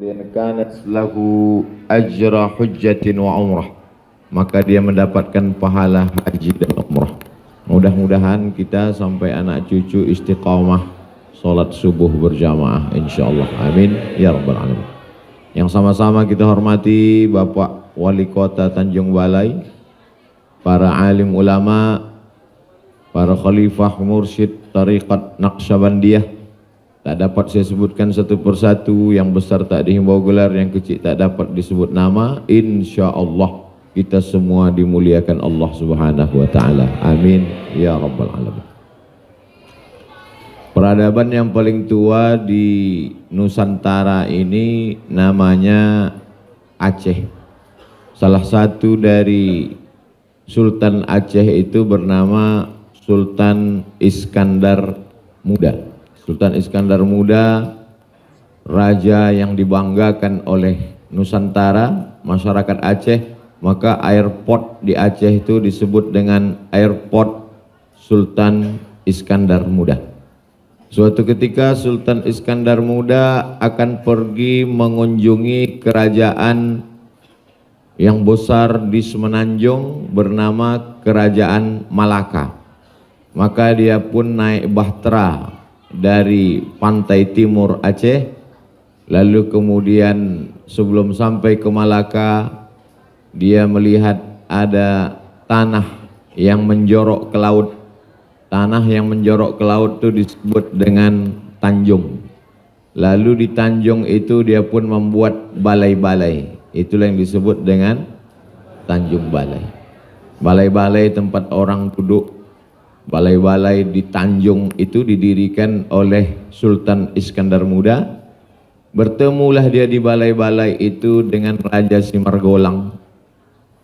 kemudian kanat lahu ajra hujjatin wa umrah, maka dia mendapatkan pahala haji dan umrah. Mudah-mudahan kita sampai anak cucu istiqamah salat subuh berjamaah insyaallah, amin ya rabbal alamin. Yang sama-sama kita hormati Bapak Wali Kota Tanjung Balai, para alim ulama, para khalifah mursyid tariqat Naqsyabandiyah. Tak dapat saya sebutkan satu persatu, yang besar tak dihimbau gelar, yang kecil tak dapat disebut nama. Insyaallah kita semua dimuliakan Allah Subhanahu wa taala. Amin ya rabbal alamin. Peradaban yang paling tua di Nusantara ini namanya Aceh. Salah satu dari Sultan Aceh itu bernama Sultan Iskandar Muda. Sultan Iskandar Muda, raja yang dibanggakan oleh Nusantara, masyarakat Aceh. Maka airport di Aceh itu disebut dengan airport Sultan Iskandar Muda. Suatu ketika Sultan Iskandar Muda akan pergi mengunjungi kerajaan yang besar di Semenanjung bernama Kerajaan Malaka. Maka dia pun naik bahtera dari pantai timur Aceh, lalu kemudian sebelum sampai ke Malaka dia melihat ada tanah yang menjorok ke laut. Tanah yang menjorok ke laut itu disebut dengan tanjung. Lalu di tanjung itu dia pun membuat balai-balai, itulah yang disebut dengan Tanjung Balai. Balai-balai tempat orang duduk. Balai-balai di Tanjung itu didirikan oleh Sultan Iskandar Muda. Bertemulah dia di balai-balai itu dengan Raja Simargolang.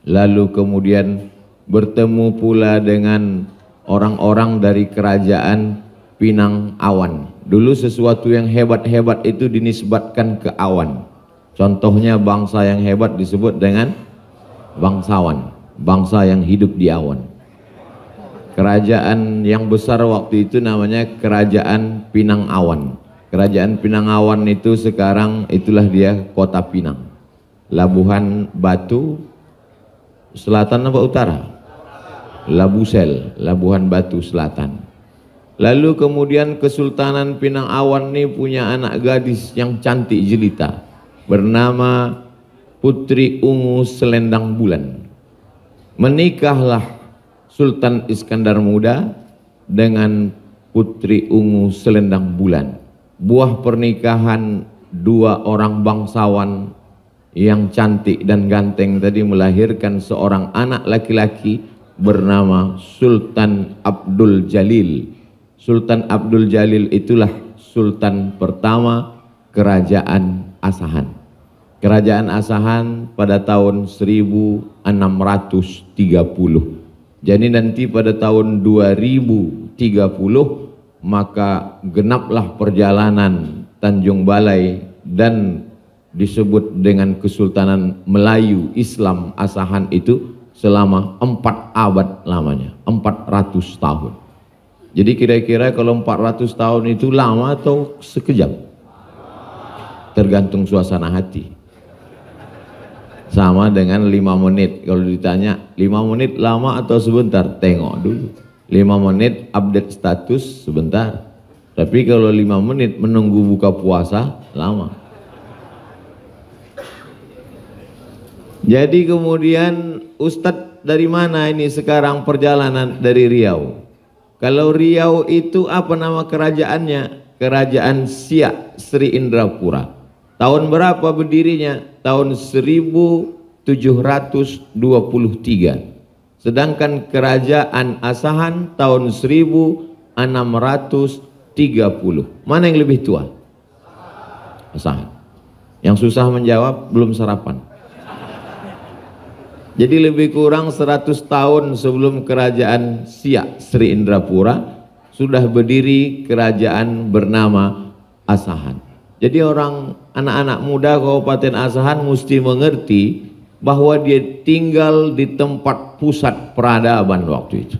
Lalu kemudian bertemu pula dengan orang-orang dari kerajaan Pinang Awan. Dulu sesuatu yang hebat-hebat itu dinisbatkan ke awan. Contohnya bangsa yang hebat disebut dengan bangsawan, bangsa yang hidup di awan. Kerajaan yang besar waktu itu namanya Kerajaan Pinang Awan. Kerajaan Pinang Awan itu sekarang itulah dia Kota Pinang. Labuhan Batu Selatan apa utara? Labusel, Labuhan Batu Selatan. Lalu kemudian Kesultanan Pinang Awan ini punya anak gadis yang cantik jelita bernama Putri Ungu Selendang Bulan. Menikahlah Sultan Iskandar Muda dengan Putri Ungu Selendang Bulan. Buah pernikahan dua orang bangsawan yang cantik dan ganteng tadi melahirkan seorang anak laki-laki bernama Sultan Abdul Jalil. Sultan Abdul Jalil itulah sultan pertama Kerajaan Asahan. Kerajaan Asahan pada tahun 1630. Jadi nanti pada tahun 2030 maka genaplah perjalanan Tanjung Balai dan disebut dengan Kesultanan Melayu Islam Asahan itu selama 4 abad lamanya, 400 tahun. Jadi kira-kira kalau 400 tahun itu lama atau sekejap? Tergantung suasana hati. Sama dengan 5 menit, kalau ditanya 5 menit lama atau sebentar, tengok dulu. 5 menit update status sebentar, tapi kalau 5 menit menunggu buka puasa lama. Jadi kemudian Ustadz dari mana ini sekarang perjalanan? Dari Riau. Kalau Riau itu apa nama kerajaannya? Kerajaan Siak Sri Indrapura. Tahun berapa berdirinya? Tahun 1723. Sedangkan Kerajaan Asahan tahun 1630. Mana yang lebih tua? Asahan. Yang susah menjawab belum sarapan. Jadi lebih kurang 100 tahun sebelum Kerajaan Siak Sri Indrapura sudah berdiri kerajaan bernama Asahan. Jadi anak-anak muda Kabupaten Asahan mesti mengerti bahwa dia tinggal di tempat pusat peradaban waktu itu.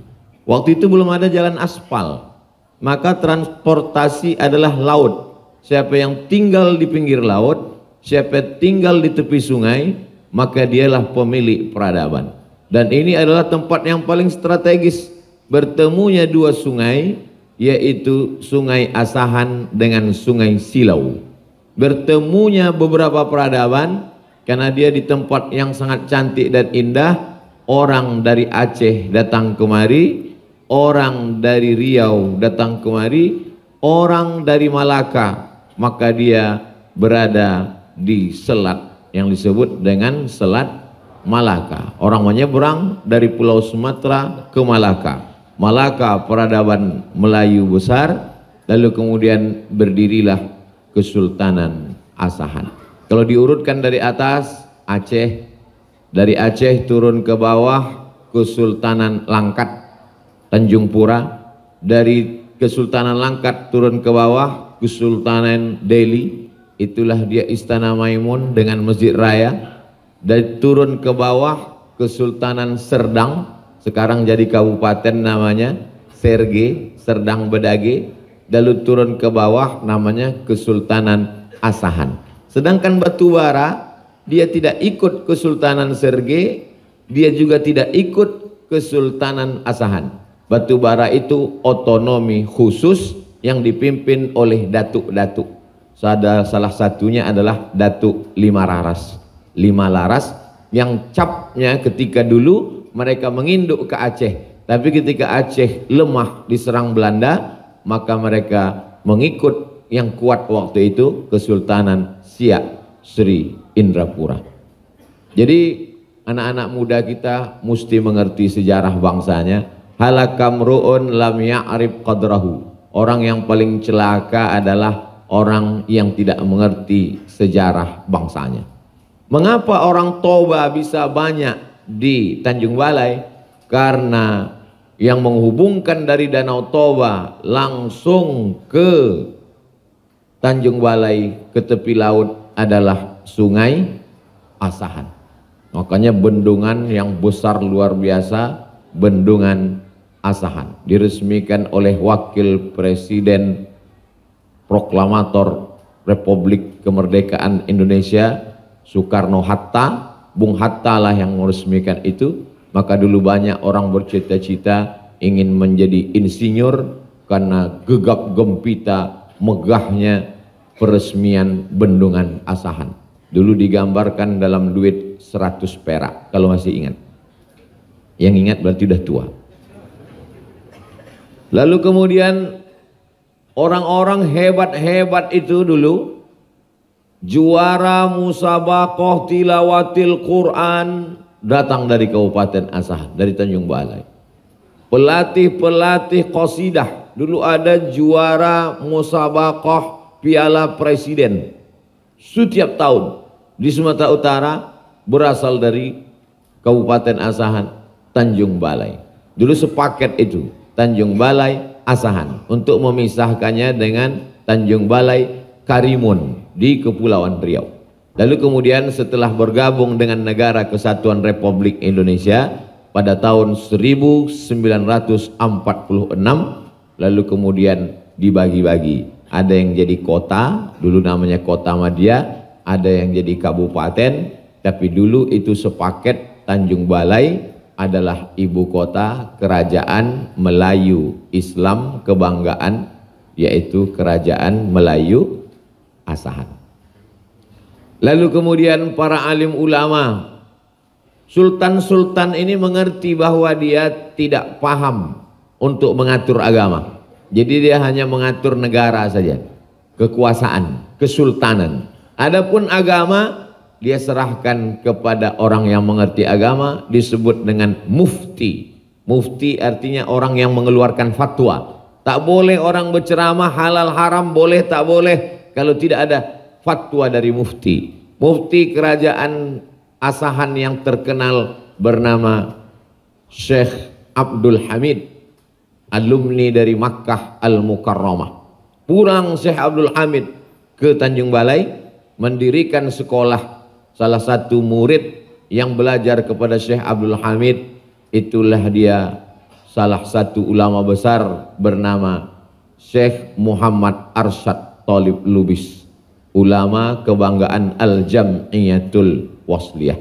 Waktu itu belum ada jalan aspal, maka transportasi adalah laut. Siapa yang tinggal di pinggir laut, siapa tinggal di tepi sungai, maka dialah pemilik peradaban. Dan ini adalah tempat yang paling strategis bertemunya dua sungai, yaitu Sungai Asahan dengan Sungai Silau. Bertemunya beberapa peradaban karena dia di tempat yang sangat cantik dan indah. Orang dari Aceh datang kemari, orang dari Riau datang kemari, orang dari Malaka, maka dia berada di selat yang disebut dengan Selat Malaka. Orang menyeberang dari Pulau Sumatera ke Malaka. Malaka peradaban Melayu besar, lalu kemudian berdirilah Kesultanan Asahan. Kalau diurutkan dari atas, Aceh, dari Aceh turun ke bawah Kesultanan Langkat, Tanjung Pura, dari Kesultanan Langkat turun ke bawah Kesultanan Delhi, itulah dia Istana Maimun dengan Masjid Raya. Dan turun ke bawah Kesultanan Serdang, sekarang jadi kabupaten namanya Serge, Serdang Bedage. Lalu turun ke bawah namanya Kesultanan Asahan. Sedangkan Batubara dia tidak ikut Kesultanan Serge, dia juga tidak ikut Kesultanan Asahan. Batubara itu otonomi khusus yang dipimpin oleh datuk-datuk. Salah satunya adalah Datuk Lima Laras yang capnya ketika dulu mereka menginduk ke Aceh, tapi ketika Aceh lemah diserang Belanda, maka mereka mengikut yang kuat waktu itu Kesultanan Siak Sri Indrapura. Jadi anak-anak muda kita mesti mengerti sejarah bangsanya. Halakamruun lam ya'rif qadrahu. Orang yang paling celaka adalah orang yang tidak mengerti sejarah bangsanya. Mengapa orang Toba bisa banyak di Tanjung Balai? Karena yang menghubungkan dari Danau Toba langsung ke Tanjung Balai ke tepi laut adalah Sungai Asahan. Makanya bendungan yang besar luar biasa, Bendungan Asahan, diresmikan oleh Wakil Presiden Proklamator Republik Kemerdekaan Indonesia Soekarno-Hatta. Bung Hatta lah yang meresmikan itu. Maka dulu banyak orang bercita-cita ingin menjadi insinyur karena gegap gempita megahnya peresmian Bendungan Asahan. Dulu digambarkan dalam duit 100 perak kalau masih ingat. Yang ingat berarti udah tua. Lalu kemudian orang-orang hebat-hebat itu dulu juara musabaqah tilawatil Quran datang dari Kabupaten Asahan, dari Tanjung Balai. Pelatih-pelatih qasidah, dulu ada juara musabaqah Piala Presiden setiap tahun di Sumatera Utara, berasal dari Kabupaten Asahan, Tanjung Balai. Dulu sepaket itu, Tanjung Balai, Asahan, untuk memisahkannya dengan Tanjung Balai Karimun di Kepulauan Riau. Lalu kemudian setelah bergabung dengan Negara Kesatuan Republik Indonesia pada tahun 1946, lalu kemudian dibagi-bagi. Ada yang jadi kota, dulu namanya Kota Madia, ada yang jadi kabupaten, tapi dulu itu sepaket. Tanjung Balai adalah ibu kota Kerajaan Melayu Islam Kebanggaan, yaitu Kerajaan Melayu Asahan. Lalu kemudian para alim ulama, sultan-sultan ini mengerti bahwa dia tidak paham untuk mengatur agama. Jadi dia hanya mengatur negara saja, kekuasaan, kesultanan. Adapun agama dia serahkan kepada orang yang mengerti agama, disebut dengan mufti. Mufti artinya orang yang mengeluarkan fatwa. Tak boleh orang berceramah halal haram, boleh tak boleh kalau tidak ada fatwa dari mufti. Mufti kerajaan Asahan yang terkenal bernama Syekh Abdul Hamid, alumni dari Makkah Al-Mukarramah. Pulang Syekh Abdul Hamid ke Tanjung Balai, mendirikan sekolah. Salah satu murid yang belajar kepada Syekh Abdul Hamid, itulah dia salah satu ulama besar bernama Syekh Muhammad Arsyad Thalib Lubis, ulama kebanggaan Al-Jam'iyatul Wasliyah.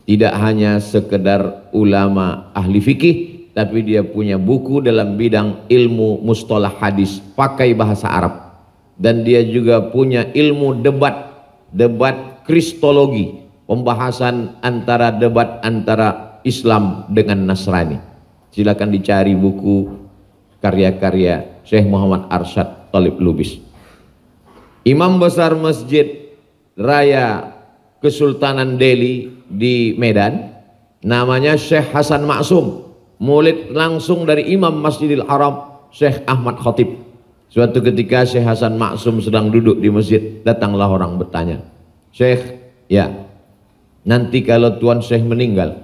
Tidak hanya sekedar ulama ahli fikih, tapi dia punya buku dalam bidang ilmu mustalah hadis pakai bahasa Arab, dan dia juga punya ilmu debat kristologi, pembahasan debat antara Islam dengan Nasrani. Silakan dicari buku karya-karya Syekh Muhammad Arsyad Thalib Lubis. Imam besar Masjid Raya Kesultanan Delhi di Medan, namanya Syekh Hasan Maksum, murid langsung dari Imam Masjidil Haram Syekh Ahmad Khatib. Suatu ketika Syekh Hasan Maksum sedang duduk di masjid, datanglah orang bertanya, "Syekh, ya, nanti kalau Tuan Syekh meninggal,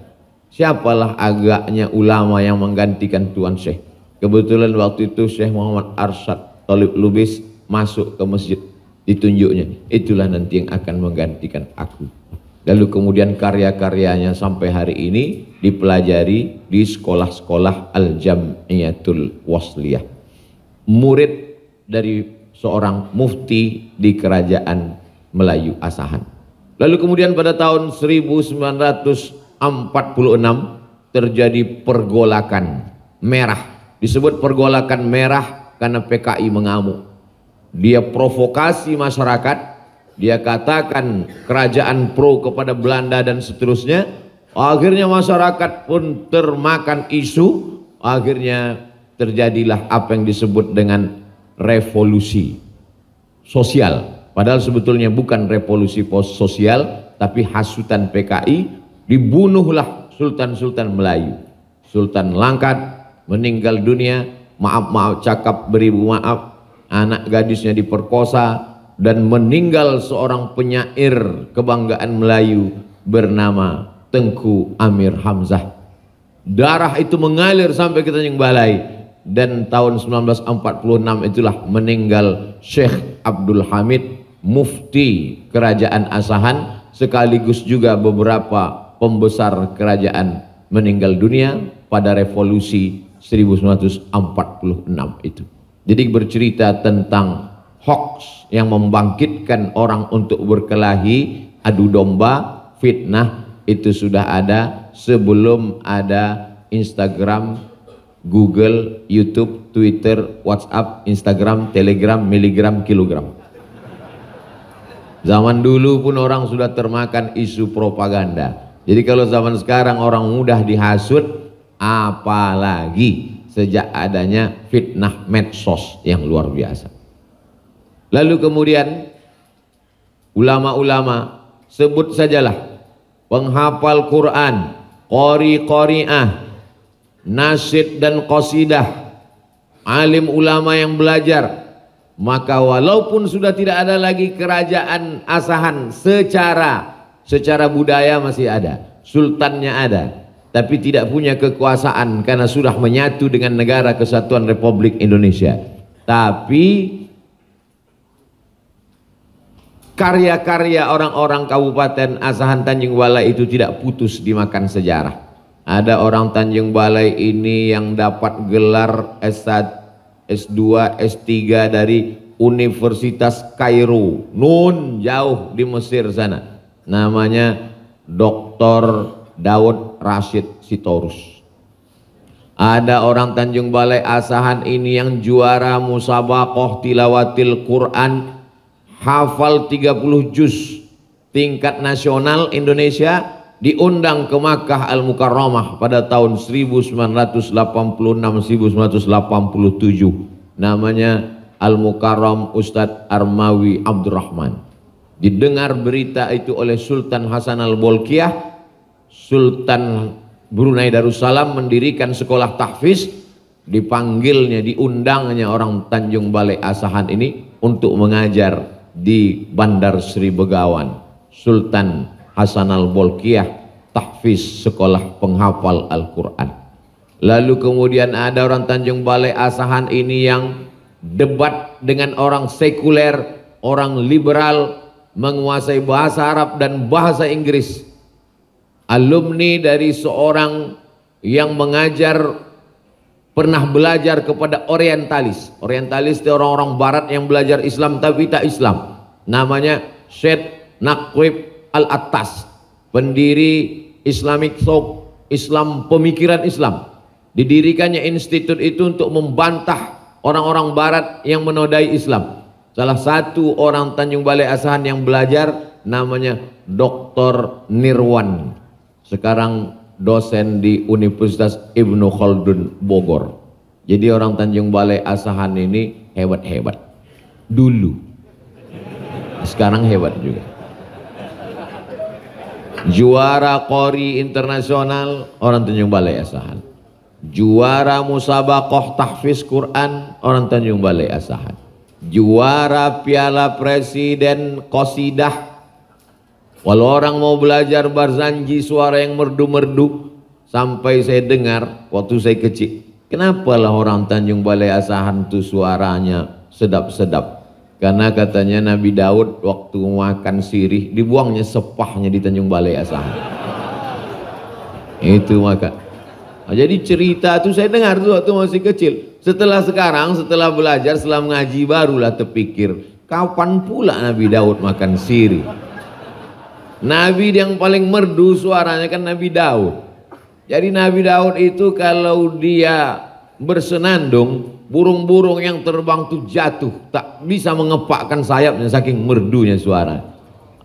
siapalah agaknya ulama yang menggantikan Tuan Syekh?" Kebetulan waktu itu Syekh Muhammad Arsyad Thalib Lubis masuk ke masjid, ditunjuknya, "Itulah nanti yang akan menggantikan aku." Lalu kemudian karya-karyanya sampai hari ini dipelajari di sekolah-sekolah Al-Jam'iyatul Wasliyah. Murid dari seorang mufti di kerajaan Melayu Asahan. Lalu kemudian pada tahun 1946 terjadi pergolakan merah. Disebut pergolakan merah karena PKI mengamuk. Dia provokasi masyarakat, dia katakan kerajaan pro kepada Belanda dan seterusnya. Akhirnya masyarakat pun termakan isu, akhirnya terjadilah apa yang disebut dengan revolusi sosial. Padahal sebetulnya bukan revolusi sosial, tapi hasutan PKI. Dibunuhlah Sultan-Sultan Melayu. Sultan Langkat meninggal dunia, maaf cakap beribu maaf, anak gadisnya diperkosa, dan meninggal seorang penyair kebanggaan Melayu bernama Tengku Amir Hamzah. Darah itu mengalir sampai ke Tanjung Balai, dan tahun 1946 itulah meninggal Syekh Abdul Hamid, mufti kerajaan Asahan, sekaligus juga beberapa pembesar kerajaan meninggal dunia pada revolusi 1946 itu. Jadi bercerita tentang hoax yang membangkitkan orang untuk berkelahi, adu domba, fitnah, itu sudah ada sebelum ada Instagram, Google, YouTube, Twitter, WhatsApp, Instagram, Telegram, miligram, kilogram. Zaman dulu pun orang sudah termakan isu propaganda. Jadi kalau zaman sekarang orang mudah dihasut, apalagi sejak adanya fitnah medsos yang luar biasa. Lalu kemudian ulama-ulama, sebut sajalah penghafal Quran, qori-qori'ah, nasyid dan qasidah, alim ulama yang belajar, maka walaupun sudah tidak ada lagi kerajaan Asahan secara budaya masih ada, sultannya ada, tapi tidak punya kekuasaan karena sudah menyatu dengan negara kesatuan Republik Indonesia. Tapi karya-karya orang-orang Kabupaten Asahan Tanjung Balai itu tidak putus dimakan sejarah. Ada orang Tanjung Balai ini yang dapat gelar S1, S2, S3 dari Universitas Kairo, nun jauh di Mesir sana. Namanya Dr. Daud Rashid Sitorus. Ada orang Tanjung Balai Asahan ini yang juara musabaqah tilawatil Quran, hafal 30 juz tingkat nasional Indonesia, diundang ke Makkah Al-Mukarramah pada tahun 1986-1987. Namanya Al-Mukarram Ustadz Armawi Abdurrahman. Didengar berita itu oleh Sultan Hasan Al-Bolkiah, Sultan Brunei Darussalam mendirikan sekolah tahfiz, dipanggilnya, diundangnya orang Tanjung Balai Asahan ini untuk mengajar di Bandar Sri Begawan. Sultan Hasan Al-Bolkiah tahfiz sekolah penghafal Al-Quran. Lalu kemudian ada orang Tanjung Balai Asahan ini yang debat dengan orang sekuler, orang liberal, menguasai bahasa Arab dan bahasa Inggris. Alumni dari seorang yang mengajar, pernah belajar kepada orientalis. Orientalis itu orang-orang barat yang belajar Islam tapi tak Islam. Namanya Syed Naqib Al-Attas, pendiri Islamic Thought, Islam, pemikiran Islam. Didirikannya institut itu untuk membantah orang-orang barat yang menodai Islam. Salah satu orang Tanjung Balai Asahan yang belajar namanya Dr. Nirwan, sekarang dosen di Universitas Ibnu Khaldun Bogor. Jadi orang Tanjung Balai Asahan ini hebat-hebat dulu, sekarang hebat juga. Juara Qori internasional orang Tanjung Balai Asahan, juara musabaqah tahfiz Quran orang Tanjung Balai Asahan, juara Piala Presiden Qasidah. Walau orang mau belajar Barzanji suara yang merdu-merdu, sampai saya dengar waktu saya kecil, kenapalah orang Tanjung Balai Asahan itu suaranya sedap-sedap? Karena katanya Nabi Daud waktu makan sirih dibuangnya sepahnya di Tanjung Balai Asahan. Itu maka. Jadi cerita itu saya dengar tuh waktu masih kecil. Sekarang setelah belajar, setelah mengaji, barulah terpikir, kapan pula Nabi Daud makan sirih? Nabi yang paling merdu suaranya kan Nabi Daud. Jadi Nabi Daud itu kalau dia bersenandung, burung-burung yang terbang tuh jatuh, tak bisa mengepakkan sayapnya saking merdunya suara.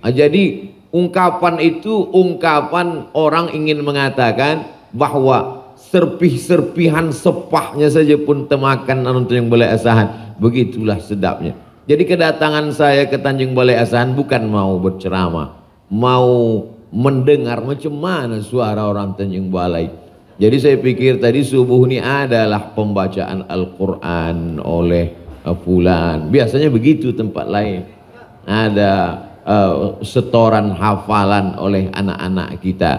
Jadi ungkapan itu ungkapan orang ingin mengatakan bahwa serpih-serpihan sepahnya saja pun temakan Tanjung Balai Asahan, begitulah sedapnya. Jadi kedatangan saya ke Tanjung Balai Asahan bukan mau berceramah, mau mendengar macam mana suara orang Tanjung Balai. Jadi saya pikir tadi subuh ini adalah pembacaan Al-Quran oleh fulan. Biasanya begitu tempat lain. Ada setoran hafalan oleh anak-anak kita.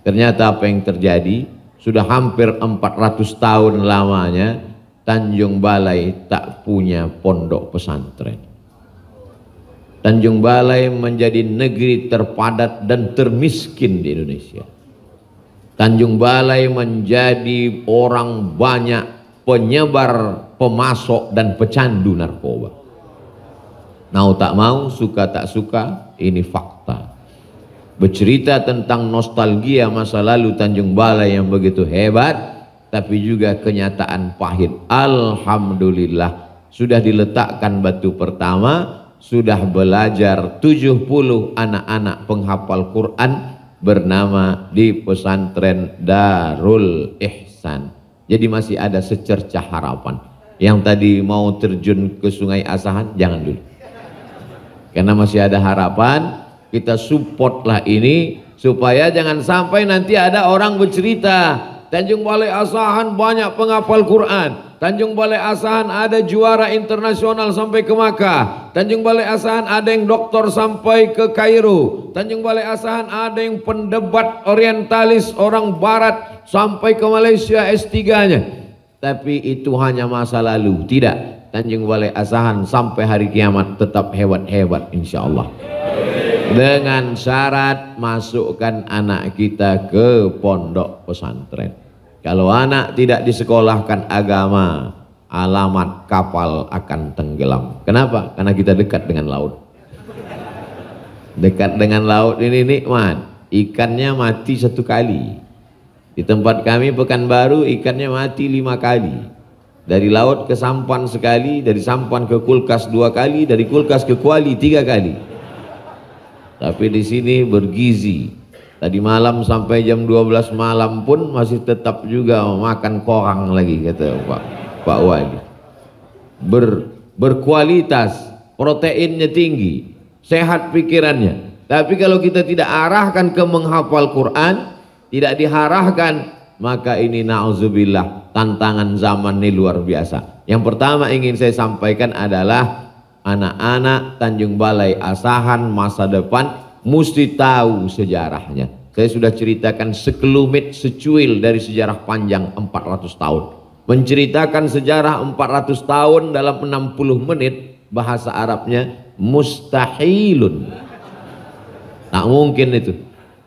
Ternyata apa yang terjadi? Sudah hampir 400 tahun lamanya Tanjung Balai tak punya pondok pesantren. Tanjung Balai menjadi negeri terpadat dan termiskin di Indonesia. Tanjung Balai menjadi orang banyak penyebar, pemasok dan pecandu narkoba. Mau tak mau, suka tak suka, ini fakta. Bercerita tentang nostalgia masa lalu Tanjung Balai yang begitu hebat, tapi juga kenyataan pahit. Alhamdulillah sudah diletakkan batu pertama, sudah belajar 70 anak-anak penghafal Quran bernama di pesantren Darul Ihsan. Jadi masih ada secercah harapan. Yang tadi mau terjun ke Sungai Asahan, jangan dulu, karena masih ada harapan. Kita supportlah ini supaya jangan sampai nanti ada orang bercerita Tanjung Balai Asahan banyak penghafal Quran, Tanjung Balai Asahan ada juara internasional sampai ke Makkah, Tanjung Balai Asahan ada yang doktor sampai ke Kairo, Tanjung Balai Asahan ada yang pendebat orientalis orang barat sampai ke Malaysia S3-nya. Tapi itu hanya masa lalu. Tidak, Tanjung Balai Asahan sampai hari kiamat tetap hebat-hebat insya Allah. Dengan syarat masukkan anak kita ke pondok pesantren. Kalau anak tidak disekolahkan agama, alamat kapal akan tenggelam. Kenapa? Karena kita dekat dengan laut. Dekat dengan laut ini nikmat. Ikannya mati 1 kali. Di tempat kami Pekanbaru ikannya mati 5 kali. Dari laut ke sampan sekali, dari sampan ke kulkas 2 kali, dari kulkas ke kuali 3 kali. Tapi di sini bergizi. Tadi malam sampai jam 12 malam pun masih tetap juga makan korang lagi, kata Pak Wali. Berkualitas, proteinnya tinggi, sehat pikirannya. Tapi kalau kita tidak arahkan ke menghafal Quran, tidak diarahkan, maka ini na'udzubillah tantangan zaman ini luar biasa. Yang pertama ingin saya sampaikan adalah anak-anak Tanjung Balai Asahan masa depan mesti tahu sejarahnya. Saya sudah ceritakan sekelumit secuil dari sejarah panjang 400 tahun. Menceritakan sejarah 400 tahun dalam 60 menit, bahasa Arabnya mustahilun. Tak mungkin itu.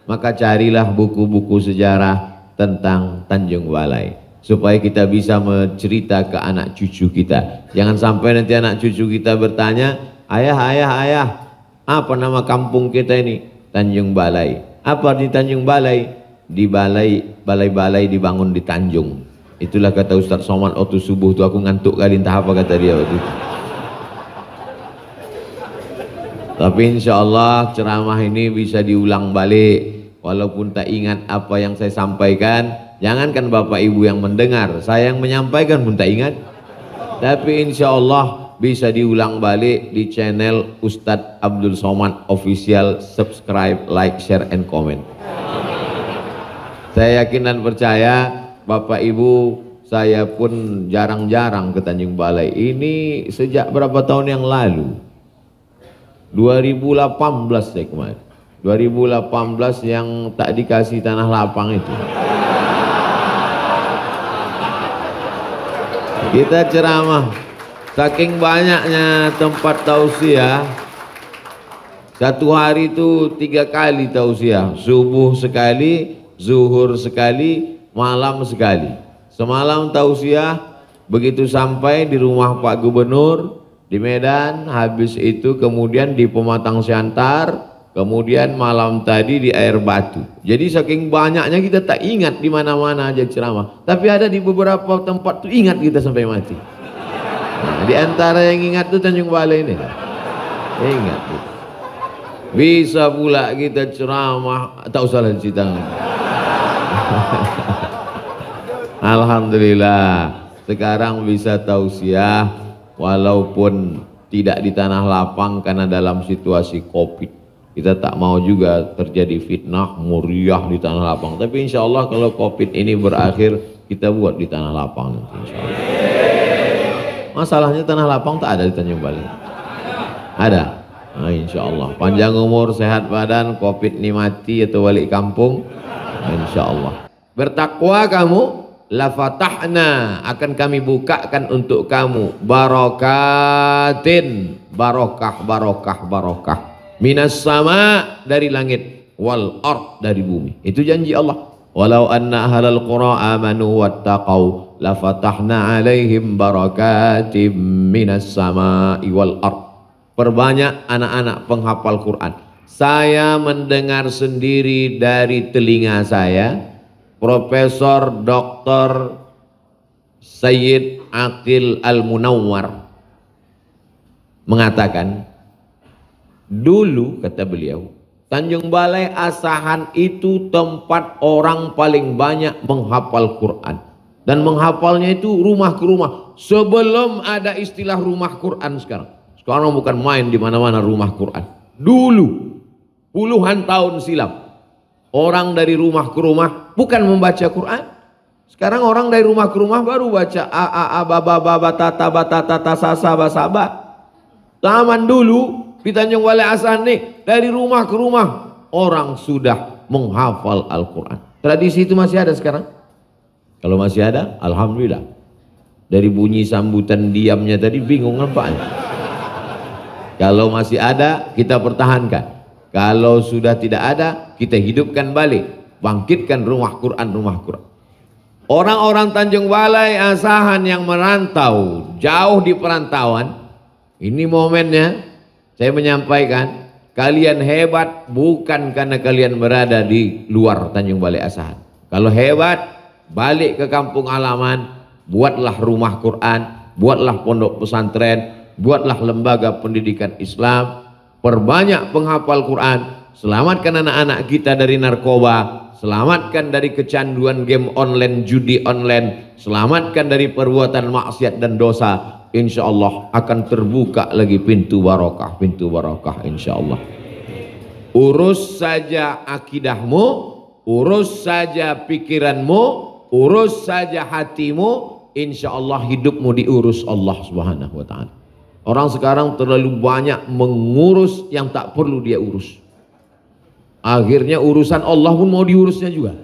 Maka carilah buku-buku sejarah tentang Tanjung Balai supaya kita bisa mencerita ke anak cucu kita. Jangan sampai nanti anak cucu kita bertanya, ayah, Apa nama kampung kita ini? Tanjung Balai. Apa di Tanjung Balai? Di balai-balai dibangun di Tanjung. Itulah kata Ustaz Somad waktu subuh tuh, aku ngantuk kali, entah apa kata dia waktu itu. Tapi insya Allah ceramah ini bisa diulang balik. Walaupun tak ingat apa yang saya sampaikan, jangankan Bapak Ibu yang mendengar, saya yang menyampaikan pun tak ingat. Tapi insya Allah bisa diulang balik di channel Ustadz Abdul Somad Official. Subscribe, like, share, and comment. Saya yakin dan percaya Bapak Ibu, saya pun jarang-jarang ke Tanjung Balai. Ini sejak berapa tahun yang lalu? 2018 saya kemarin. 2018 yang tak dikasih tanah lapang itu. Kita ceramah, saking banyaknya tempat tausiah, satu hari itu 3 kali tausiah, subuh sekali, zuhur sekali, malam sekali. Semalam tausiah, begitu sampai di rumah Pak Gubernur di Medan, habis itu kemudian di Pematang Siantar, kemudian malam tadi di Air Batu. Jadi saking banyaknya kita tak ingat di mana-mana aja ceramah. Tapi ada di beberapa tempat tuh ingat kita sampai mati. Nah, di antara yang ingat tuh Tanjung Balai ini. Ingat tuh. Bisa pula kita ceramah, tak usah cerita. Alhamdulillah sekarang bisa tausiah walaupun tidak di tanah lapang karena dalam situasi Covid. Kita tak mau juga terjadi fitnah muriah di tanah lapang. Tapi insya Allah kalau Covid ini berakhir, kita buat di tanah lapang nanti insya Allah. Masalahnya tanah lapang tak ada di Tanjung Balai. Ada? Nah, insya Allah. Panjang umur, sehat badan, Covid ini mati atau balik kampung. Insya Allah. Bertakwa kamu, la fatahna, akan kami bukakan untuk kamu barakatin, barokah, barokah, barokah. Minas sama, dari langit, wal ard, dari bumi. Itu janji Allah. Walau anna ahlal qura amanu wattaqau la fatahna alaihim barakatim minas sama'i wal ard. Perbanyak anak-anak penghafal Quran. Saya mendengar sendiri dari telinga saya, Profesor Dr. Sayyid Aqil Al-Munawwar mengatakan, dulu kata beliau, Tanjung Balai Asahan itu tempat orang paling banyak menghafal Quran. Dan menghafalnya itu rumah ke rumah. Sebelum ada istilah rumah Quran sekarang. Sekarang bukan main di mana-mana rumah Quran. Dulu, puluhan tahun silam, orang dari rumah ke rumah bukan membaca Quran. Sekarang orang dari rumah ke rumah baru baca a baba baba tata batata tasasa basaba. Zaman dulu di Tanjung Balai Asahan nih, dari rumah ke rumah orang sudah menghafal Al-Quran. Tradisi itu masih ada sekarang? Kalau masih ada, alhamdulillah. Dari bunyi sambutan diamnya tadi bingung nampaknya. Kalau masih ada, kita pertahankan. Kalau sudah tidak ada, kita hidupkan balik, bangkitkan rumah Quran, rumah Quran. Orang-orang Tanjung Balai Asahan yang merantau jauh di perantauan, ini momennya saya menyampaikan, kalian hebat bukan karena kalian berada di luar Tanjung Balai Asahan. Kalau hebat, balik ke kampung halaman, buatlah rumah Quran, buatlah pondok pesantren, buatlah lembaga pendidikan Islam, perbanyak penghafal Quran, selamatkan anak-anak kita dari narkoba, selamatkan dari kecanduan game online, judi online, selamatkan dari perbuatan maksiat dan dosa. Insya Allah akan terbuka lagi pintu barokah insya Allah. Urus saja akidahmu, urus saja pikiranmu, urus saja hatimu, insya Allah hidupmu diurus Allah Subhanahu wa ta'ala. Orang sekarang terlalu banyak mengurus yang tak perlu dia urus. Akhirnya urusan Allah pun mau diurusnya juga.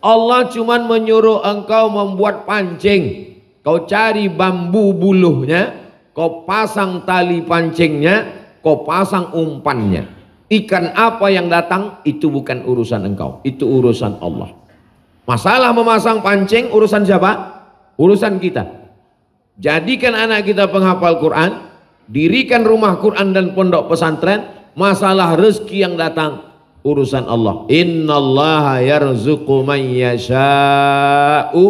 Allah cuman menyuruh engkau membuat pancing. Kau cari bambu buluhnya, kau pasang tali pancingnya, kau pasang umpannya. Ikan apa yang datang, itu bukan urusan engkau, itu urusan Allah. Masalah memasang pancing, urusan siapa? Urusan kita. Jadikan anak kita penghafal Quran, dirikan rumah Quran dan pondok pesantren, masalah rezeki yang datang urusan Allah. Innallaha yarzuqu man yasha'u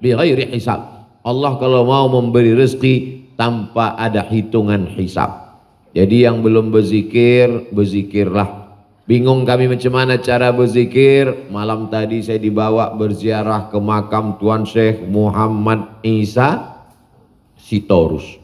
bighairi hisab. Allah kalau mau memberi rezeki tanpa ada hitungan hisab. Jadi yang belum berzikir, berzikirlah. Bingung kami macam mana cara berzikir? Malam tadi saya dibawa berziarah ke makam Tuan Syekh Muhammad Isa Sitorus,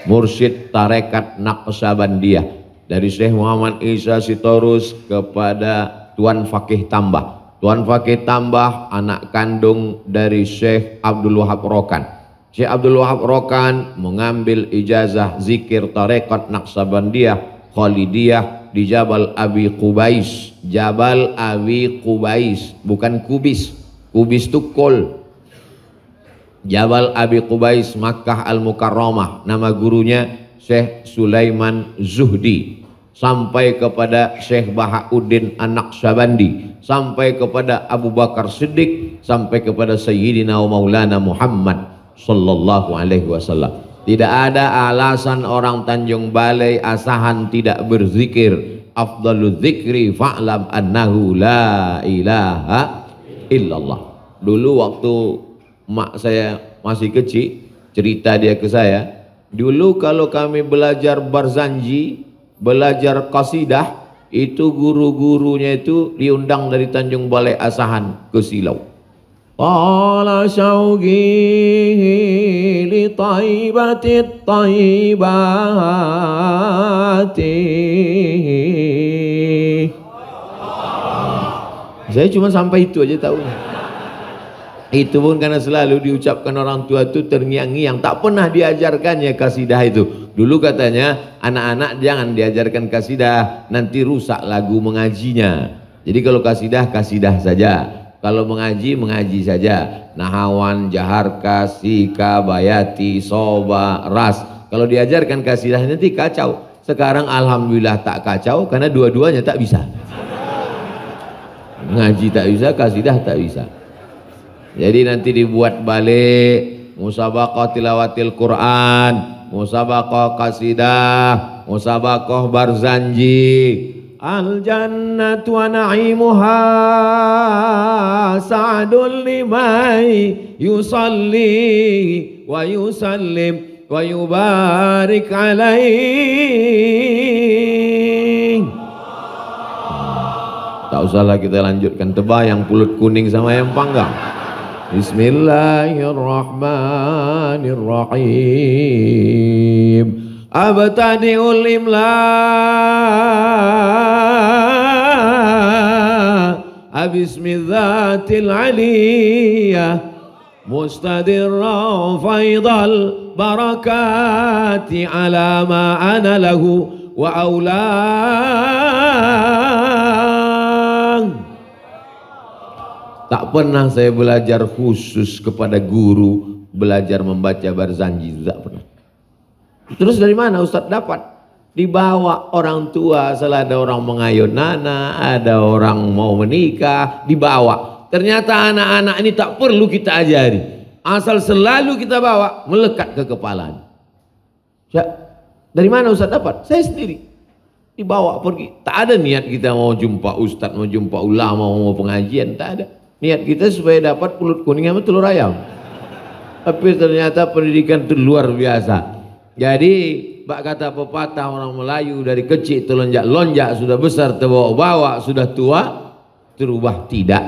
mursyid tarekat Naqsabandiyah. Dari Syekh Muhammad Isa Sitorus kepada Tuan Fakih Tambah. Tuan Fakih Tambah anak kandung dari Syekh Abdul Wahab Rokan. Syekh Abdul Wahab Rokan mengambil ijazah zikir tarekat Naqsabandiyah Khalidiyah di Jabal Abi Qubais. Jabal Abi Qubais, bukan kubis. Kubis itu kol. Jabal Abi Qubais, Makkah Al-Mukarramah. Nama gurunya Syekh Sulaiman Zuhdi. Sampai kepada Syekh Bahauddin An-Naqsabandi, sampai kepada Abu Bakar Siddiq, sampai kepada Sayyidina wa Maulana Muhammad sallallahu alaihi wasallam. Tidak ada alasan orang Tanjung Balai Asahan tidak berzikir. Afdalul zikri fa'lam annahu la ilaha illallah. Dulu waktu mak saya masih kecil, cerita dia ke saya, dulu kalau kami belajar barzanji, belajar qasidah, itu guru-gurunya itu diundang dari Tanjung Balai Asahan ke Silau. Qala syauqi li taibatit taibati. Saya cuma sampai itu aja tahunya. Itu pun karena selalu diucapkan orang tua itu terngiang-ngiang, tak pernah diajarkannya kasidah itu. Dulu katanya anak-anak jangan diajarkan kasidah, nanti rusak lagu mengajinya. Jadi kalau kasidah, kasidah saja. Kalau mengaji, mengaji saja. Nahawan, Jaharka, Sika, Bayati, Soba, Ras. Kalau diajarkan kasidah nanti kacau. Sekarang alhamdulillah tak kacau karena dua-duanya tak bisa. Mengaji tak bisa, kasidah tak bisa. Jadi nanti dibuat balik musabaqah tilawatil Quran, musabaqah kasidah, musabaqah barzanji. Al jannatu wa na'imuha sa'dul limai yusalli wa yusallim wa yubarik alaih. Tak usahlah kita lanjutkan, terbayang pulut kuning sama yang panggang. Bismillahirrahmanirrahim. Abtadi'ul imla abismidzatil aliyah mustadirra faidal barakati ala ma ana lahu wa aulang. Tak pernah saya belajar khusus kepada guru belajar membaca barzanji, tak pernah. Terus dari mana Ustadz dapat? Dibawa orang tua, salah ada orang mengayun nana, ada orang mau menikah, dibawa. Ternyata anak-anak ini tak perlu kita ajari, asal selalu kita bawa melekat ke kepala. Ya, dari mana Ustadz dapat? Saya sendiri dibawa pergi. Tak ada niat kita mau jumpa Ustadz, mau jumpa ulama, mau pengajian, tak ada. Niat kita supaya dapat pulut kuning sama telur ayam. Tapi ternyata pendidikan itu luar biasa. Jadi bak kata pepatah orang Melayu, dari kecil terlonjak-lonjak, sudah besar terbawa-bawa, sudah tua terubah tidak.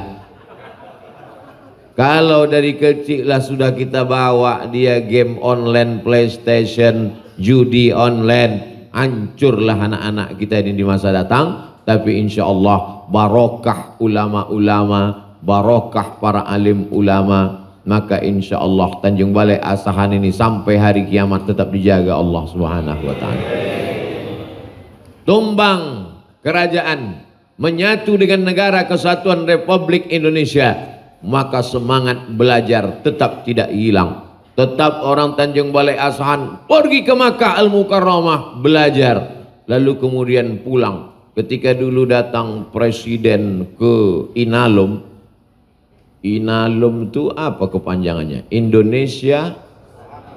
Kalau dari kecil lah sudah kita bawa dia game online, PlayStation, judi online, hancurlah anak-anak kita ini di masa datang. Tapi insya Allah barokah ulama-ulama, barokah para alim ulama, maka insya Allah Tanjung Balai Asahan ini sampai hari kiamat tetap dijaga Allah Subhanahu wa ta'ala. Tumbang kerajaan menyatu dengan negara kesatuan Republik Indonesia, maka semangat belajar tetap tidak hilang. Tetap orang Tanjung Balai Asahan pergi ke Makkah Al-Mukarramah belajar, lalu kemudian pulang. Ketika dulu datang presiden ke Inalum, Inalum itu apa kepanjangannya? Indonesia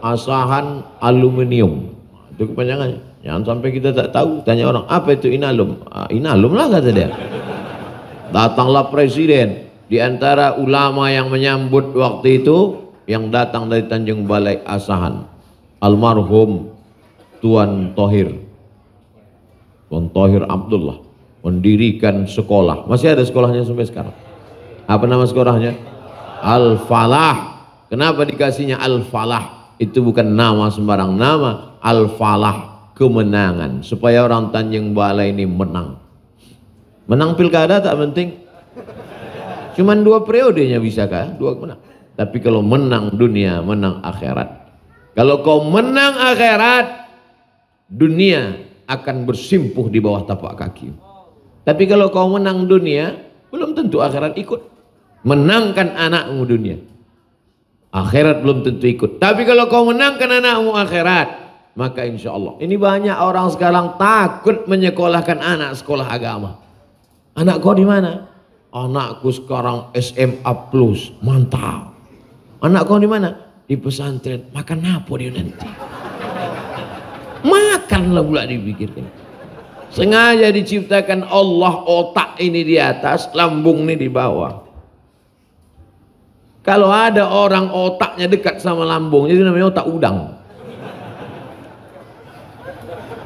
Asahan Aluminium. Itu kepanjangannya. Jangan sampai kita tak tahu. Tanya orang, apa itu inalum? Inalum lah kata dia. Datanglah presiden. Di antara ulama yang menyambut waktu itu, yang datang dari Tanjung Balai Asahan, almarhum Tuan Thohir Abdullah, mendirikan sekolah. Masih ada sekolahnya sampai sekarang. Apa nama sekolahnya? Al-Falah. Kenapa dikasihnya Al-Falah? Itu bukan nama sembarang nama. Al-Falah, kemenangan, supaya orang Tanjung Balai ini menang. Menang pilkada tak penting, cuman 2 periodenya bisa kah? 2 menang. Tapi kalau menang dunia, menang akhirat. Kalau kau menang akhirat, dunia akan bersimpuh di bawah tapak kaki. Tapi kalau kau menang dunia, belum tentu akhirat ikut. Menangkan anakmu dunia, akhirat belum tentu ikut. Tapi kalau kau menangkan anakmu akhirat, maka insya Allah. Ini banyak orang sekarang takut menyekolahkan anak sekolah agama. Anak kau di mana? Anakku sekarang SMA plus, mantap. Anak kau di mana? Di pesantren. Makan apa dia nanti? Makanlah pula dipikirkan. Sengaja diciptakan Allah otak ini di atas, lambung ini di bawah. Kalau ada orang otaknya dekat sama lambung, itu namanya otak udang.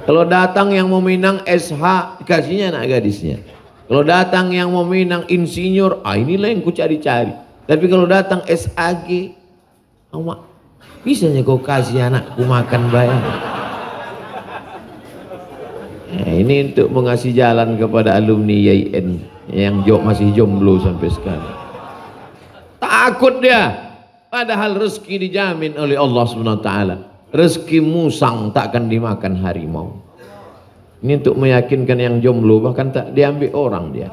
Kalau datang yang mau minang SH, dikasihnya anak gadisnya. Kalau datang yang mau minang insinyur, inilah yang ku cari-cari. Tapi kalau datang SAG, bisanya kau kasih anakku makan bayar. Nah, ini untuk mengasih jalan kepada alumni YIN yang masih jomblo sampai sekarang. Takut dia, padahal rezeki dijamin oleh Allah SWT. Rezeki musang takkan dimakan harimau. Ini untuk meyakinkan yang jomblo, bahkan tak diambil orang dia.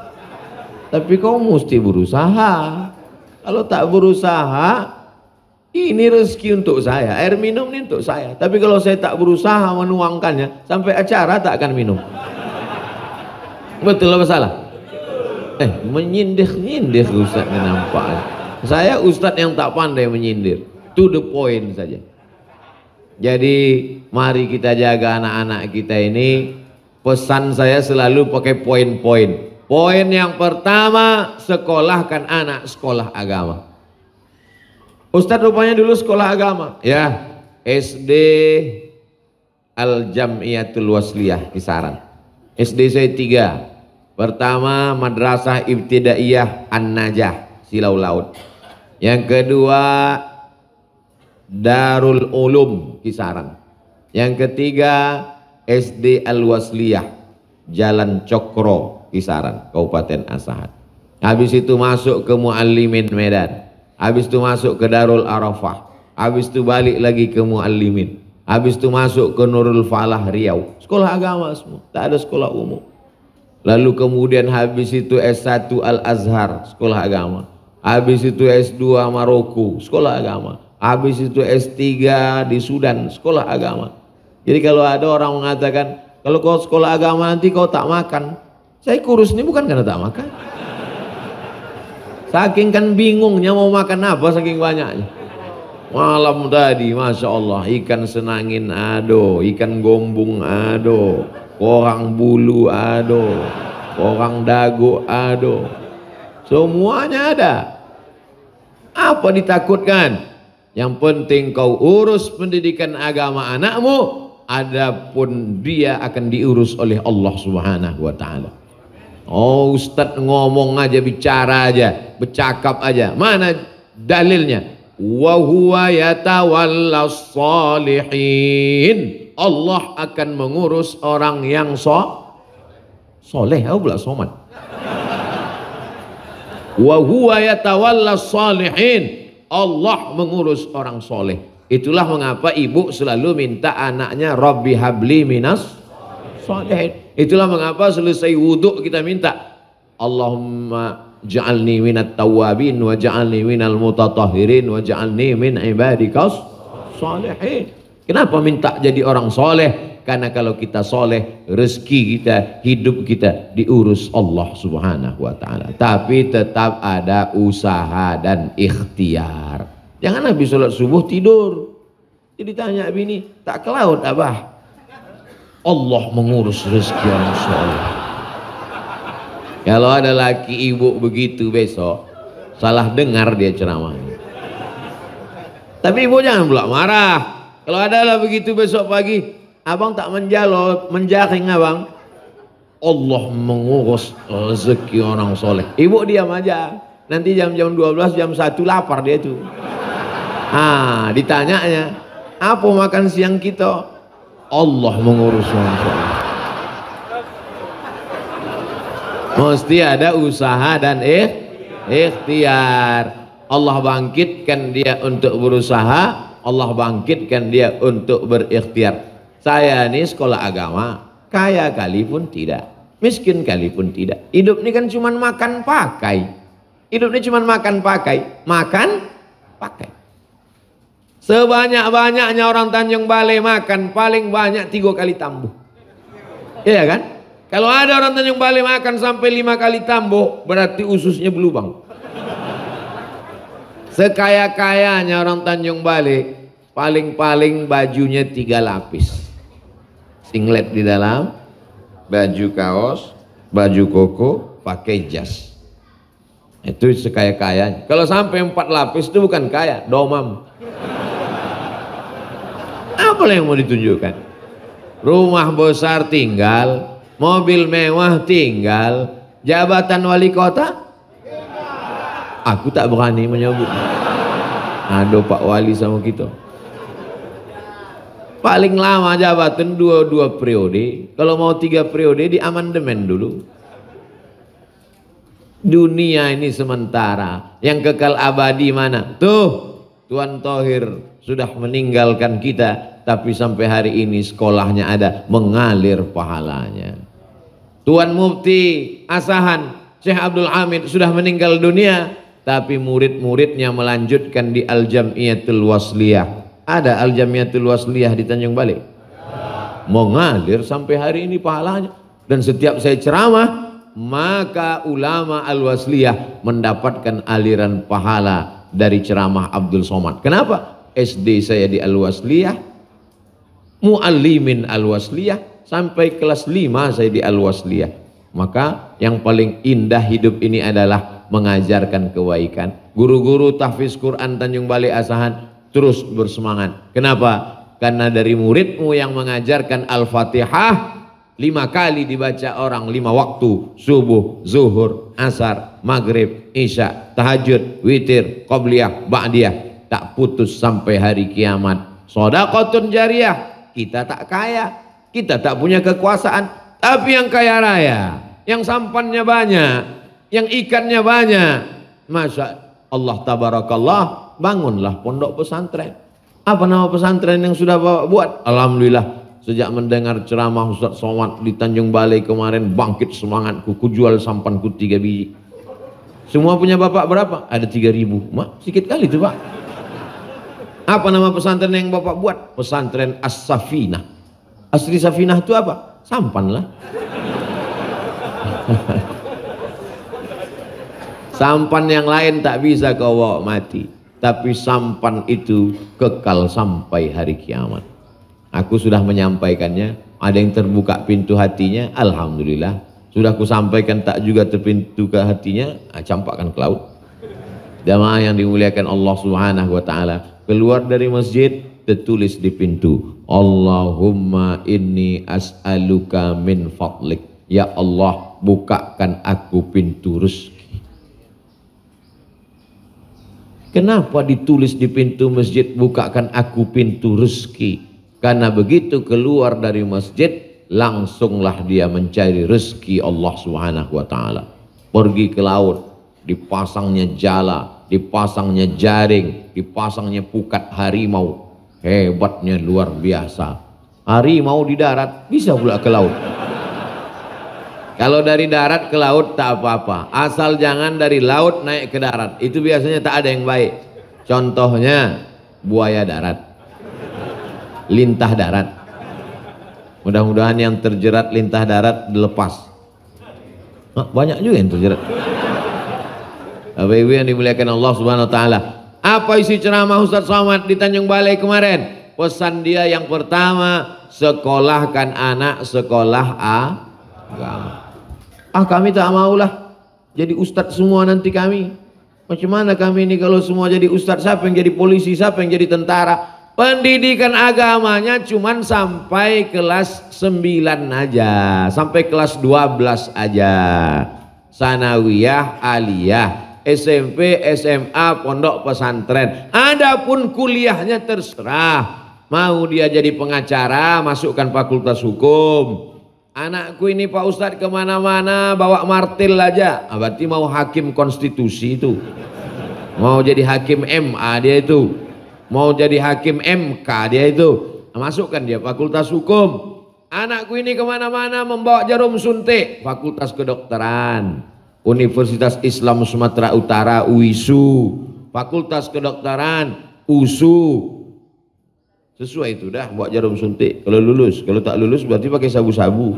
Tapi kau mesti berusaha. Kalau tak berusaha, ini rezeki untuk saya, air minum ini untuk saya. Tapi kalau saya tak berusaha menuangkannya, sampai acara tak akan minum. Betul apa salah? Menyindir-nyindir Ustaz ini nampaknya. Saya Ustaz yang tak pandai menyindir. To the point saja. Jadi mari kita jaga anak-anak kita ini. Pesan saya selalu pakai poin-poin. Poin yang pertama, sekolahkan anak sekolah agama. Ustadz rupanya dulu sekolah agama. Ya, SD Al-Jam'iyatul Wasliyah Kisaran. SD saya 3. Pertama Madrasah Ibtidaiyah An-Najah Silau Laut. Yang kedua Darul Ulum Kisaran. Yang ketiga SD Al-Wasliyah Jalan Cokro Kisaran, Kabupaten Asahan. Habis itu masuk ke Muallimin Medan. Habis itu masuk ke Darul Arafah. Habis itu balik lagi ke Muallimin. Habis itu masuk ke Nurul Falah Riau. Sekolah agama semua, tak ada sekolah umum. Lalu kemudian habis itu S1 Al-Azhar, sekolah agama. Habis itu S2 Maroko, sekolah agama. Habis itu S3 di Sudan, sekolah agama. Jadi kalau ada orang mengatakan, kalau kau sekolah agama nanti kau tak makan. Saya kurus ini bukan karena tak makan. Saking kan bingungnya mau makan apa saking banyaknya. Malam tadi Masya Allah, ikan senangin ado, ikan gombung ado, korang bulu ado, korang dago ado. Semuanya ada. Apa ditakutkan? Yang penting kau urus pendidikan agama anakmu. Adapun dia akan diurus oleh Allah Subhanahu wa Ta'ala. Oh, Ustadz ngomong aja, bicara aja, bercakap aja. Mana dalilnya? Wa huwa yatawallas salihin. Allah akan mengurus orang yang soleh. Aku pula soman. Wa huwa yatawallas salihin. Allah mengurus orang soleh. Itulah mengapa ibu selalu minta anaknya Rabbi habli minas sholihin. Itulah mengapa selesai wudhu kita minta Allahumma ja'alni minat tawabin wa ja'alni minal mutatahhirin wa ja'alni min ibadikas sholihin. Kenapa minta jadi orang soleh? Karena kalau kita soleh, rezeki kita, hidup kita diurus Allah Subhanahu wa Ta'ala. Tapi tetap ada usaha dan ikhtiar. Jangan habis sholat subuh tidur. Jadi tanya bini, tak ke laut abah? Allah mengurus rezeki orang soleh. Kalau ada laki ibu begitu besok, salah dengar dia ceramahnya. Tapi ibu jangan pula marah. Kalau ada lah begitu besok pagi, abang tak menjaring abang. Allah mengurus rezeki orang soleh. Ibu diam aja. Nanti jam-jam 12, jam 1 lapar dia tuh. Ditanyanya, apa makan siang kita? Allah mengurus orang soleh. Mesti ada usaha dan ikhtiar. Allah bangkitkan dia untuk berusaha, Allah bangkitkan dia untuk berikhtiar. Saya ini sekolah agama, kaya kali pun tidak, miskin kali pun tidak. Hidup ini kan cuma makan pakai. Hidup ini cuma makan pakai, makan pakai. Sebanyak-banyaknya orang Tanjung Balai makan paling banyak 3 kali tambuh. Iya kan? Kalau ada orang Tanjung Balai makan sampai 5 kali tambuh, berarti ususnya berlubang. Sekaya-kayanya orang Tanjung Balai, paling-paling bajunya 3 lapis. Singlet di dalam, baju kaos, baju koko, pakai jas. Itu sekaya-kayanya. Kalau sampai 4 lapis itu bukan kaya, domam. Apa yang mau ditunjukkan? Rumah besar tinggal, mobil mewah tinggal, jabatan wali kota? Aku tak berani menyebut. Ada Pak Wali sama kita. Paling lama jabatan 2 periode. Kalau mau 3 periode di amandemen dulu. Dunia ini sementara. Yang kekal abadi mana? Tuh, Tuan Thohir sudah meninggalkan kita. Tapi sampai hari ini sekolahnya ada, mengalir pahalanya. Tuan Mufti Asahan Syekh Abdul Hamid sudah meninggal dunia, tapi murid-muridnya melanjutkan di Al-Jamiyatul Wasliyah. Ada Al-Jamiyatul Wasliyah di Tanjung Balai, mengalir sampai hari ini pahalanya. Dan setiap saya ceramah, maka ulama Al-Wasliyah mendapatkan aliran pahala dari ceramah Abdul Somad. Kenapa? SD saya di Al-Wasliyah, Muallimin Al-Wasliyah, sampai kelas 5 saya di Al-Wasliyah. Maka yang paling indah hidup ini adalah mengajarkan kebaikan. Guru-guru tahfiz Quran Tanjung Balai Asahan terus bersemangat. Kenapa? Karena dari muridmu yang mengajarkan Al-Fatihah 5 kali dibaca orang 5 waktu, subuh, zuhur, asar, maghrib, isya, tahajud, witir, qobliyah, ba'diyah, tak putus sampai hari kiamat. Shadaqatun jariyah. Kita tak kaya, kita tak punya kekuasaan, tapi yang kaya raya, yang sampannya banyak, yang ikannya banyak, Masya Allah tabarakallah, bangunlah pondok pesantren. Apa nama pesantren yang sudah bawa buat? Alhamdulillah, sejak mendengar ceramah Ustaz Somad di Tanjung Balai kemarin, bangkit semangatku, kujual sampanku 3 biji. Semua punya bapak berapa? Ada 3.000. Mak, sedikit kali itu Pak. Apa nama pesantren yang bapak buat? Pesantren As-Safinah. Asli Safinah itu apa? Sampan lah. Sampan yang lain tak bisa kau bawa mati, tapi sampan itu kekal sampai hari kiamat. Aku sudah menyampaikannya. Ada yang terbuka pintu hatinya, alhamdulillah. Sudah aku sampaikan tak juga terpintu ke hatinya, campakkan ke laut. Jamaah yang dimuliakan Allah Subhanahu wa taala, keluar dari masjid tertulis di pintu, Allahumma inni as'aluka min fadlik. Ya Allah, bukakan aku pintu rezeki. Kenapa ditulis di pintu masjid, bukakan aku pintu rezeki? Karena begitu keluar dari masjid, langsunglah dia mencari rezeki Allah Subhanahu wa taala. Pergi ke laut, dipasangnya jala, dipasangnya jaring, dipasangnya pukat harimau. Hebatnya luar biasa. Harimau di darat bisa pula ke laut. Kalau dari darat ke laut tak apa-apa, asal jangan dari laut naik ke darat, itu biasanya tak ada yang baik. Contohnya buaya darat, lintah darat. Mudah-mudahan yang terjerat lintah darat dilepas. Banyak juga yang terjerat. Bapak-ibu yang dimuliakan Allah Subhanahu wa taala, apa isi ceramah Ustaz Somad di Tanjung Balai kemarin? Pesan dia yang pertama, sekolahkan anak sekolah agama. Kami tak maulah jadi ustadz semua nanti kami. Macam mana kami ini kalau semua jadi ustadz? Siapa yang jadi polisi, siapa yang jadi tentara? Pendidikan agamanya cuman sampai kelas 9 aja, sampai kelas 12 aja. Sanawiyah, aliyah, SMP, SMA, pondok pesantren. Adapun kuliahnya terserah. Mau dia jadi pengacara, masukkan fakultas hukum. Anakku ini Pak Ustadz kemana-mana bawa martil aja. Berarti mau hakim konstitusi itu. Mau jadi hakim MA dia itu. Mau jadi hakim MK dia itu. Masukkan dia fakultas hukum. Anakku ini kemana-mana membawa jarum suntik. Fakultas kedokteran. Universitas Islam Sumatera Utara UISU. Fakultas kedokteran USU. Sesuai itu dah buat jarum suntik. Kalau lulus, kalau tak lulus berarti pakai sabu-sabu.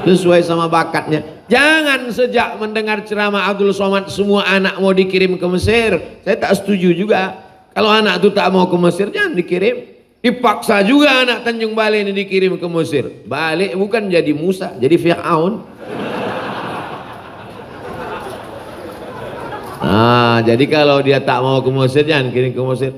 Sesuai sama bakatnya. Jangan sejak mendengar ceramah Abdul Somad semua anak mau dikirim ke Mesir. Saya tak setuju juga. Kalau anak itu tak mau ke Mesir jangan dikirim. Dipaksa juga anak Tanjung Balai ini dikirim ke Mesir. Balik bukan jadi Musa, jadi Fir'aun. Nah, jadi kalau dia tak mau ke Mesir jangan kirim ke Mesir.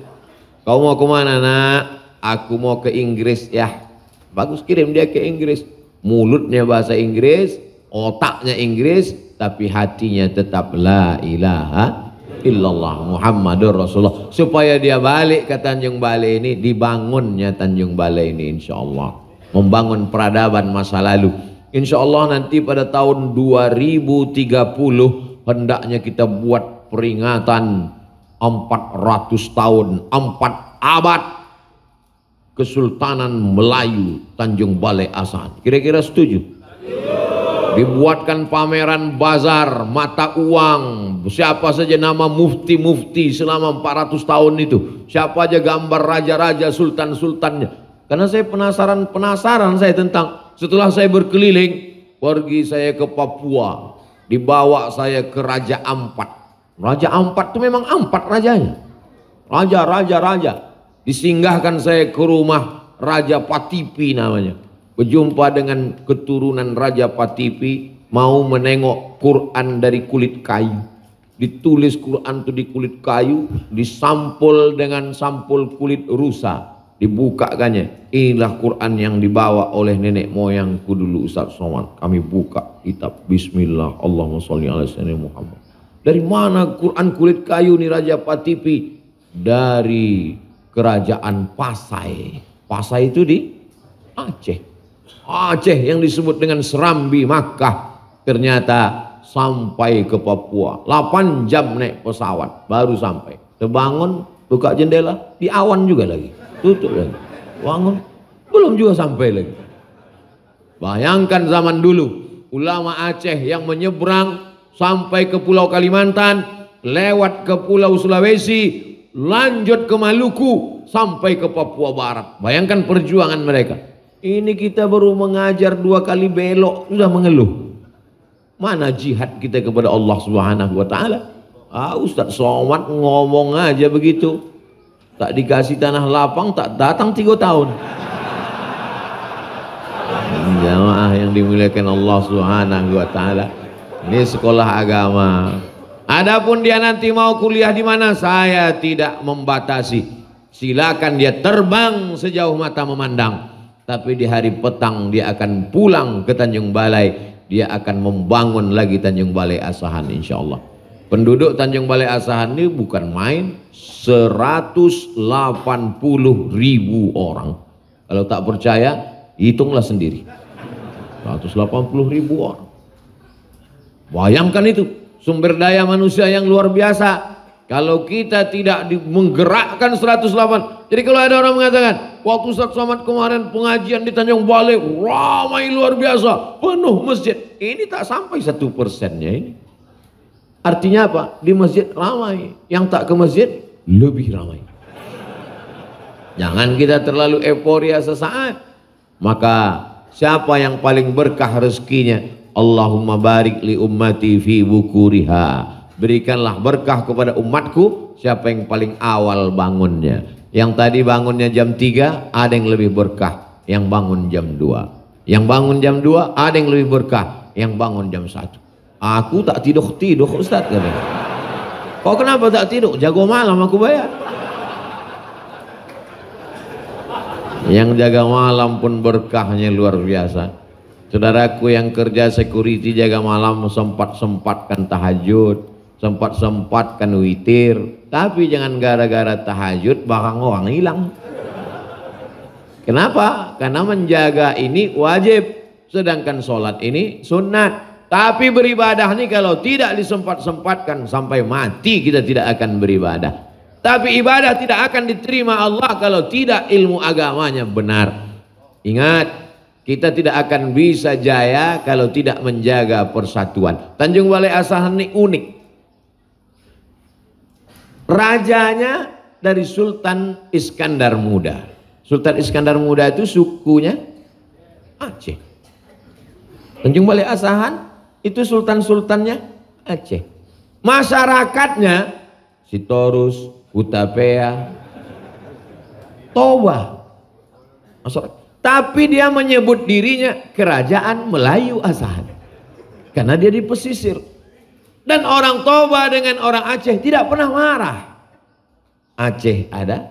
Kau mau kemana nak? Aku mau ke Inggris ya. Bagus, kirim dia ke Inggris. Mulutnya bahasa Inggris, otaknya Inggris, tapi hatinya tetap la ilaha illallah Muhammadur Rasulullah. Supaya dia balik ke Tanjung Balai ini, dibangunnya Tanjung Balai ini insya Allah. Membangun peradaban masa lalu. Insya Allah nanti pada tahun 2030 hendaknya kita buat peringatan 400 tahun, 4 abad Kesultanan Melayu Tanjung Balai Asahan. Kira-kira setuju? Dibuatkan pameran bazar mata uang, siapa saja nama mufti-mufti selama 400 tahun itu, siapa aja gambar raja-raja, sultan-sultannya. Karena saya penasaran saya tentang, setelah saya berkeliling, pergi saya ke Papua, dibawa saya ke Raja Ampat. Raja Ampat itu memang 4 rajanya, raja. Disinggahkan saya ke rumah Raja Patipi namanya. Berjumpa dengan keturunan Raja Patipi, mau menengok Quran dari kulit kayu. Ditulis Quran itu di kulit kayu, disampul dengan sampul kulit rusa. Dibukakannya, inilah Quran yang dibawa oleh nenek moyangku dulu Ustaz Somad. Kami buka kitab, Bismillah, Allahumma sholli ala sayyidina Muhammad. Dari mana Quran kulit kayu nih Raja Patipi? Dari Kerajaan Pasai. Pasai itu di Aceh. Aceh yang disebut dengan Serambi Makkah. Ternyata sampai ke Papua 8 jam naik pesawat baru sampai. Terbangun, buka jendela, di awan juga lagi, tutup lagi, bangun, belum juga sampai lagi. Bayangkan zaman dulu ulama Aceh yang menyeberang sampai ke Pulau Kalimantan, lewat ke Pulau Sulawesi, lanjut ke Maluku sampai ke Papua Barat. Bayangkan perjuangan mereka. Ini kita baru mengajar 2 kali belok sudah mengeluh. Mana jihad kita kepada Allah Subhanahu wa taala? Ustaz Somad ngomong aja begitu. Tak dikasih tanah lapang tak datang 3 tahun. Jamaah yang dimuliakan Allah Subhanahu wa taala. Ini sekolah agama. Adapun dia nanti mau kuliah di mana, saya tidak membatasi. Silakan dia terbang sejauh mata memandang. Tapi di hari petang dia akan pulang ke Tanjung Balai. Dia akan membangun lagi Tanjung Balai Asahan insya Allah. Penduduk Tanjung Balai Asahan ini bukan main, 180.000 orang. Kalau tak percaya, hitunglah sendiri. 180.000 orang. Bayangkan itu. Sumber daya manusia yang luar biasa. Kalau kita tidak menggerakkan 108. Jadi kalau ada orang mengatakan, waktu Ustaz Somad kemarin pengajian di Tanjung Balai ramai luar biasa, penuh masjid. Ini tak sampai 1%-nya ini. Artinya apa? Di masjid ramai, yang tak ke masjid lebih ramai. Jangan kita terlalu euforia sesaat. Maka siapa yang paling berkah rezekinya? Allahumma barik li ummati fi bukuriha berikanlah berkah kepada umatku. Siapa yang paling awal bangunnya? Yang tadi bangunnya jam 3, ada yang lebih berkah yang bangun jam 2. Yang bangun jam 2 ada yang lebih berkah yang bangun jam 1. Aku tak tidur Ustaz katanya. Kau kenapa tak tidur? Jago malam aku bayar. Yang jaga malam pun berkahnya luar biasa. Saudaraku yang kerja security jaga malam sempat-sempatkan tahajud, sempat-sempatkan witir, tapi jangan gara-gara tahajud barang orang hilang. Kenapa? Karena menjaga ini wajib, sedangkan sholat ini sunat. Tapi beribadah ini kalau tidak disempat-sempatkan sampai mati kita tidak akan beribadah. Tapi ibadah tidak akan diterima Allah kalau tidak ilmu agamanya benar. Ingat, kita tidak akan bisa jaya kalau tidak menjaga persatuan. Tanjung Balai Asahan ini unik. Rajanya dari Sultan Iskandar Muda. Sultan Iskandar Muda itu sukunya Aceh. Tanjung Balai Asahan itu sultan-sultannya Aceh. Masyarakatnya Sitorus, Hutapea, Toba. Tapi dia menyebut dirinya Kerajaan Melayu Asahan karena dia di pesisir. Dan orang Toba dengan orang Aceh tidak pernah marah. Aceh ada,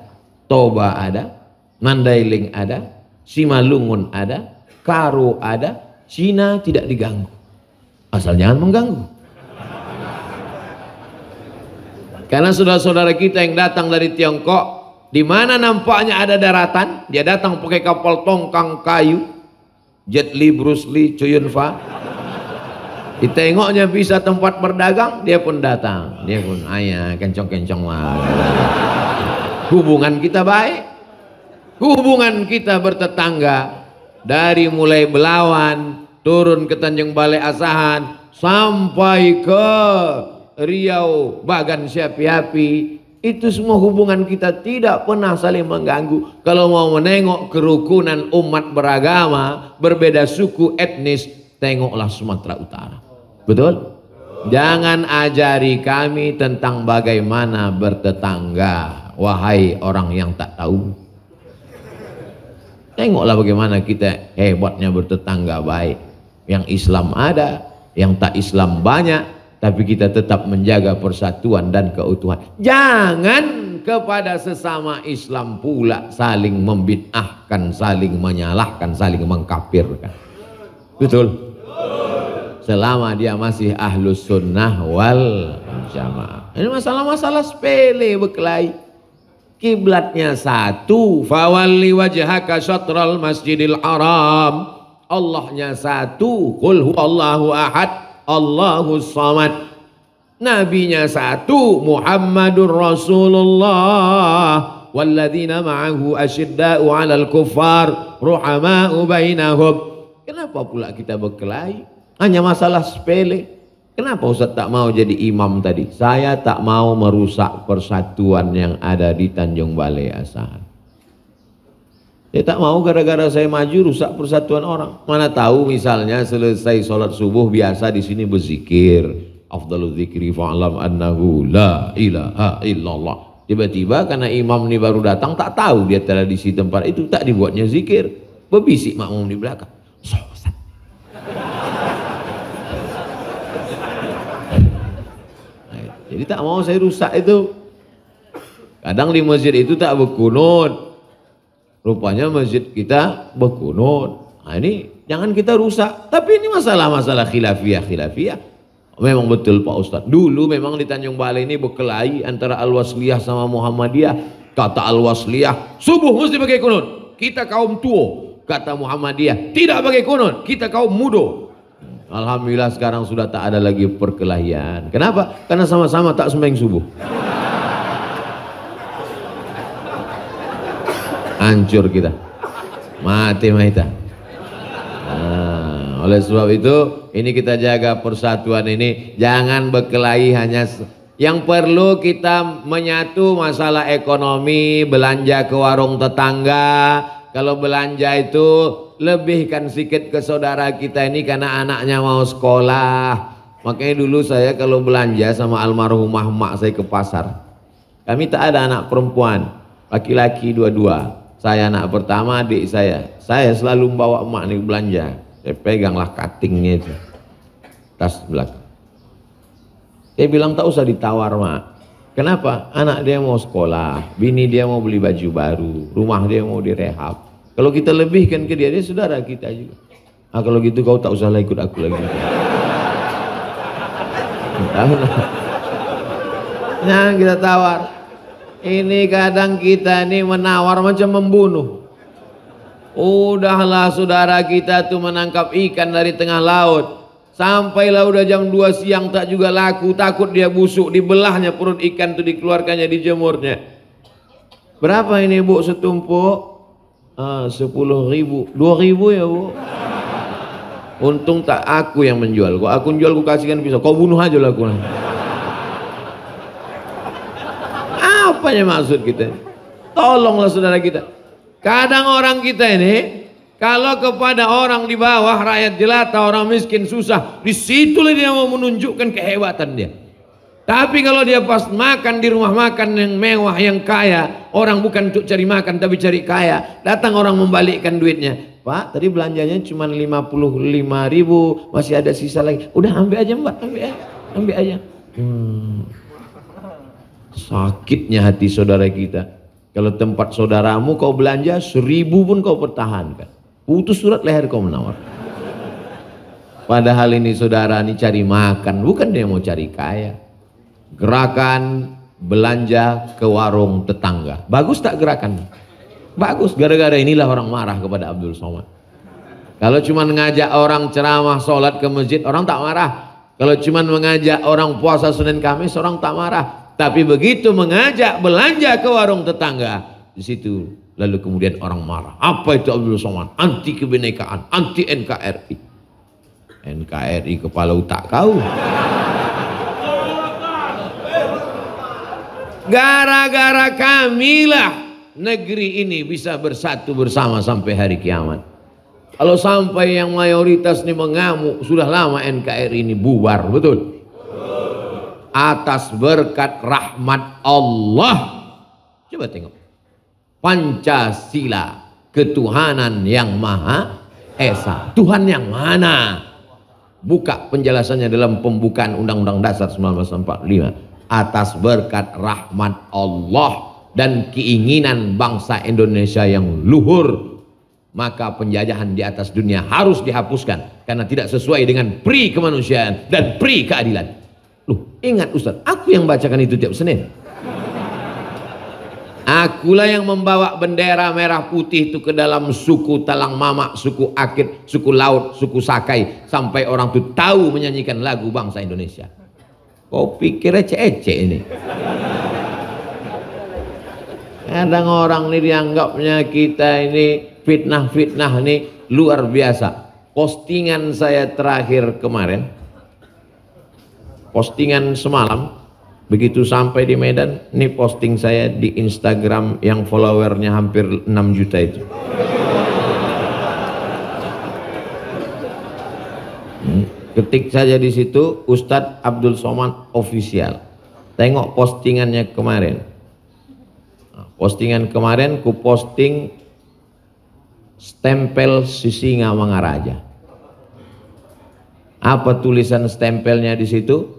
Toba ada, Mandailing ada, Simalungun ada, Karo ada, Cina tidak diganggu. Asal jangan mengganggu. Karena saudara-saudara kita yang datang dari Tiongkok, di mana nampaknya ada daratan, dia datang pakai kapal tongkang kayu, Jet Li, Bruce Lee, Choyun Fat. Ditengoknya bisa tempat berdagang, dia pun datang. Dia pun ayah kencong-kencong lah. Hubungan kita baik. Hubungan kita bertetangga. Dari mulai Belawan, turun ke Tanjung Balai Asahan, sampai ke Riau, Bagan Siapi-api. Itu semua hubungan kita tidak pernah saling mengganggu. Kalau mau menengok kerukunan umat beragama, berbeda suku etnis, tengoklah Sumatera Utara. Betul? Jangan ajari kami tentang bagaimana bertetangga, wahai orang yang tak tahu. Tengoklah bagaimana kita hebatnya bertetangga baik. Yang Islam ada, yang tak Islam banyak, tapi kita tetap menjaga persatuan dan keutuhan. Jangan kepada sesama Islam pula saling membid'ahkan, saling menyalahkan, saling mengkafirkan. Betul? Selama dia masih ahlus sunnah wal jamaah. Ini masalah-masalah sepele berkelahi. Kiblatnya satu, fawalli wajhaka syatral masjidil haram. Allahnya satu, qul huwallahu ahad, Allahus samad. Nabinya satu, Muhammadur Rasulullah. Walladzina ma'ahu asyidda'u 'alal kuffar ruhama'u bainahum. Kenapa pula kita berkelahi? Hanya masalah sepele. Kenapa Ustaz tak mau jadi imam tadi? Saya tak mau merusak persatuan yang ada di Tanjung Balai Asahan. Saya tak mau gara-gara saya maju rusak persatuan orang. Mana tahu misalnya selesai sholat subuh biasa di sini berzikir. Afdalul dzikri fa'lam annahu la ilaha illallah. Tiba-tiba karena imam ini baru datang tak tahu dia tradisi tempat itu, tak dibuatnya zikir. Berbisik makmum di belakang. Jadi tak mau saya rusak itu. Kadang di masjid itu tak berkunut. Rupanya masjid kita berkunut. Nah ini jangan kita rusak. Tapi ini masalah-masalah khilafiyah. Memang betul Pak Ustadz. Dulu memang di Tanjung Balai ini berkelahi antara Al-Wasliyah sama Muhammadiyah. Kata Al-Wasliyah, subuh mesti pakai kunut. Kita kaum tua. Kata Muhammadiyah, tidak pakai kunut. Kita kaum muda. Alhamdulillah sekarang sudah tak ada lagi perkelahian. Kenapa? Karena sama-sama tak sembahyang subuh. Hancur kita, mati kita. Nah, oleh sebab itu ini kita jaga persatuan ini. Jangan berkelahi hanya. Yang perlu kita menyatu masalah ekonomi, belanja ke warung tetangga. Kalau belanja itu lebihkan sedikit ke saudara kita ini karena anaknya mau sekolah. Makanya dulu saya kalau belanja sama almarhumah emak saya ke pasar, kami tak ada anak perempuan, laki-laki dua-dua. Saya anak pertama, adik saya selalu membawa emak nih belanja. Saya peganglah cuttingnya itu, tas belakang. Saya bilang tak usah ditawar mak. Kenapa? Anak dia mau sekolah, bini dia mau beli baju baru, rumah dia mau direhab. Kalau kita lebihkan ke dia, dia saudara kita juga. Nah, kalau gitu kau tak usahlah ikut aku lagi. Nah, kita tawar. Ini kadang kita ini menawar macam membunuh. Udahlah saudara kita tuh menangkap ikan dari tengah laut. Sampailah udah jam 2 siang tak juga laku, takut dia busuk, dibelahnya perut ikan tuh, dikeluarkannya, dijemurnya. Berapa ini bu setumpuk? 10.000, 2.000 ya bu. Untung tak aku yang menjual. Kok aku jual, aku kasihkan pisau. Kau bunuh aja lah aku. Apanya maksud kita? Tolonglah saudara kita. Kadang orang kita ini, kalau kepada orang di bawah, rakyat jelata, orang miskin, susah, disitulah dia mau menunjukkan kehebatan dia. Tapi kalau dia pas makan di rumah makan yang mewah, yang kaya, orang bukan untuk cari makan tapi cari kaya, datang orang membalikkan duitnya. Pak, tadi belanjanya cuma 55.000, masih ada sisa lagi. Udah ambil aja mbak, ambil aja. Sakitnya hati saudara kita. Kalau tempat saudaramu kau belanja 1.000 pun kau pertahankan. Putus surat leher kau menawar. Padahal ini saudara ini cari makan, bukan dia mau cari kaya. Gerakan belanja ke warung tetangga. Bagus tak gerakan? Bagus. Gara-gara inilah orang marah kepada Abdul Somad. Kalau cuma ngajak orang ceramah sholat ke masjid, orang tak marah. Kalau cuma mengajak orang puasa Senin Kamis, orang tak marah. Tapi begitu mengajak belanja ke warung tetangga, di situ lalu kemudian orang marah. Apa itu Abdul Somad? Anti kebinekaan, anti NKRI. NKRI kepala otak kau. Gara-gara kamilah negeri ini bisa bersatu bersama sampai hari kiamat. Kalau sampai yang mayoritas ini mengamuk, sudah lama NKRI ini bubar, betul? Atas berkat rahmat Allah. Coba tengok. Pancasila, ketuhanan yang Maha Esa. Tuhan yang mana? Buka penjelasannya dalam pembukaan Undang-Undang Dasar 1945. Atas berkat rahmat Allah dan keinginan bangsa Indonesia yang luhur, maka penjajahan di atas dunia harus dihapuskan karena tidak sesuai dengan pri kemanusiaan dan pri keadilan. Loh, ingat Ustaz, aku yang bacakan itu tiap Senin. Akulah yang membawa bendera merah putih itu ke dalam suku Talang Mamak, suku Akit, suku Laut, suku Sakai, sampai orang itu tahu menyanyikan lagu bangsa Indonesia. Kau pikir ece-ece ini? Kadang orang ini dianggapnya kita ini fitnah-fitnah ini luar biasa. Postingan saya terakhir kemarin, postingan semalam, begitu sampai di Medan, ini posting saya di Instagram yang followernya hampir 6 juta itu. Ketik saja di situ Ustadz Abdul Somad Official. Tengok postingannya kemarin. Postingan kemarin ku posting stempel Sisinga Mangaraja. Apa tulisan stempelnya di situ?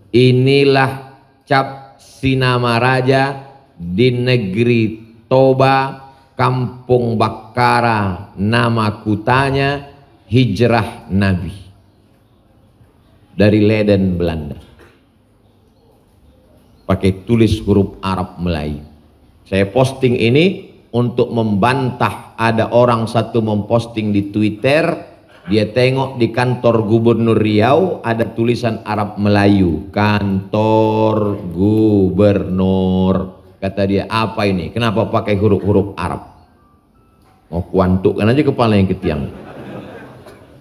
Inilah cap Sinamaraja di negeri Toba, Kampung Bakara, nama kutanya Hijrah Nabi. Dari Leiden, Belanda. Pakai tulis huruf Arab Melayu. Saya posting ini untuk membantah ada orang satu memposting di Twitter, dia tengok di kantor Gubernur Riau ada tulisan Arab Melayu, kantor Gubernur. Kata dia, apa ini? Kenapa pakai huruf-huruf Arab? Mau kuantukkan aja kepala yang ketiang.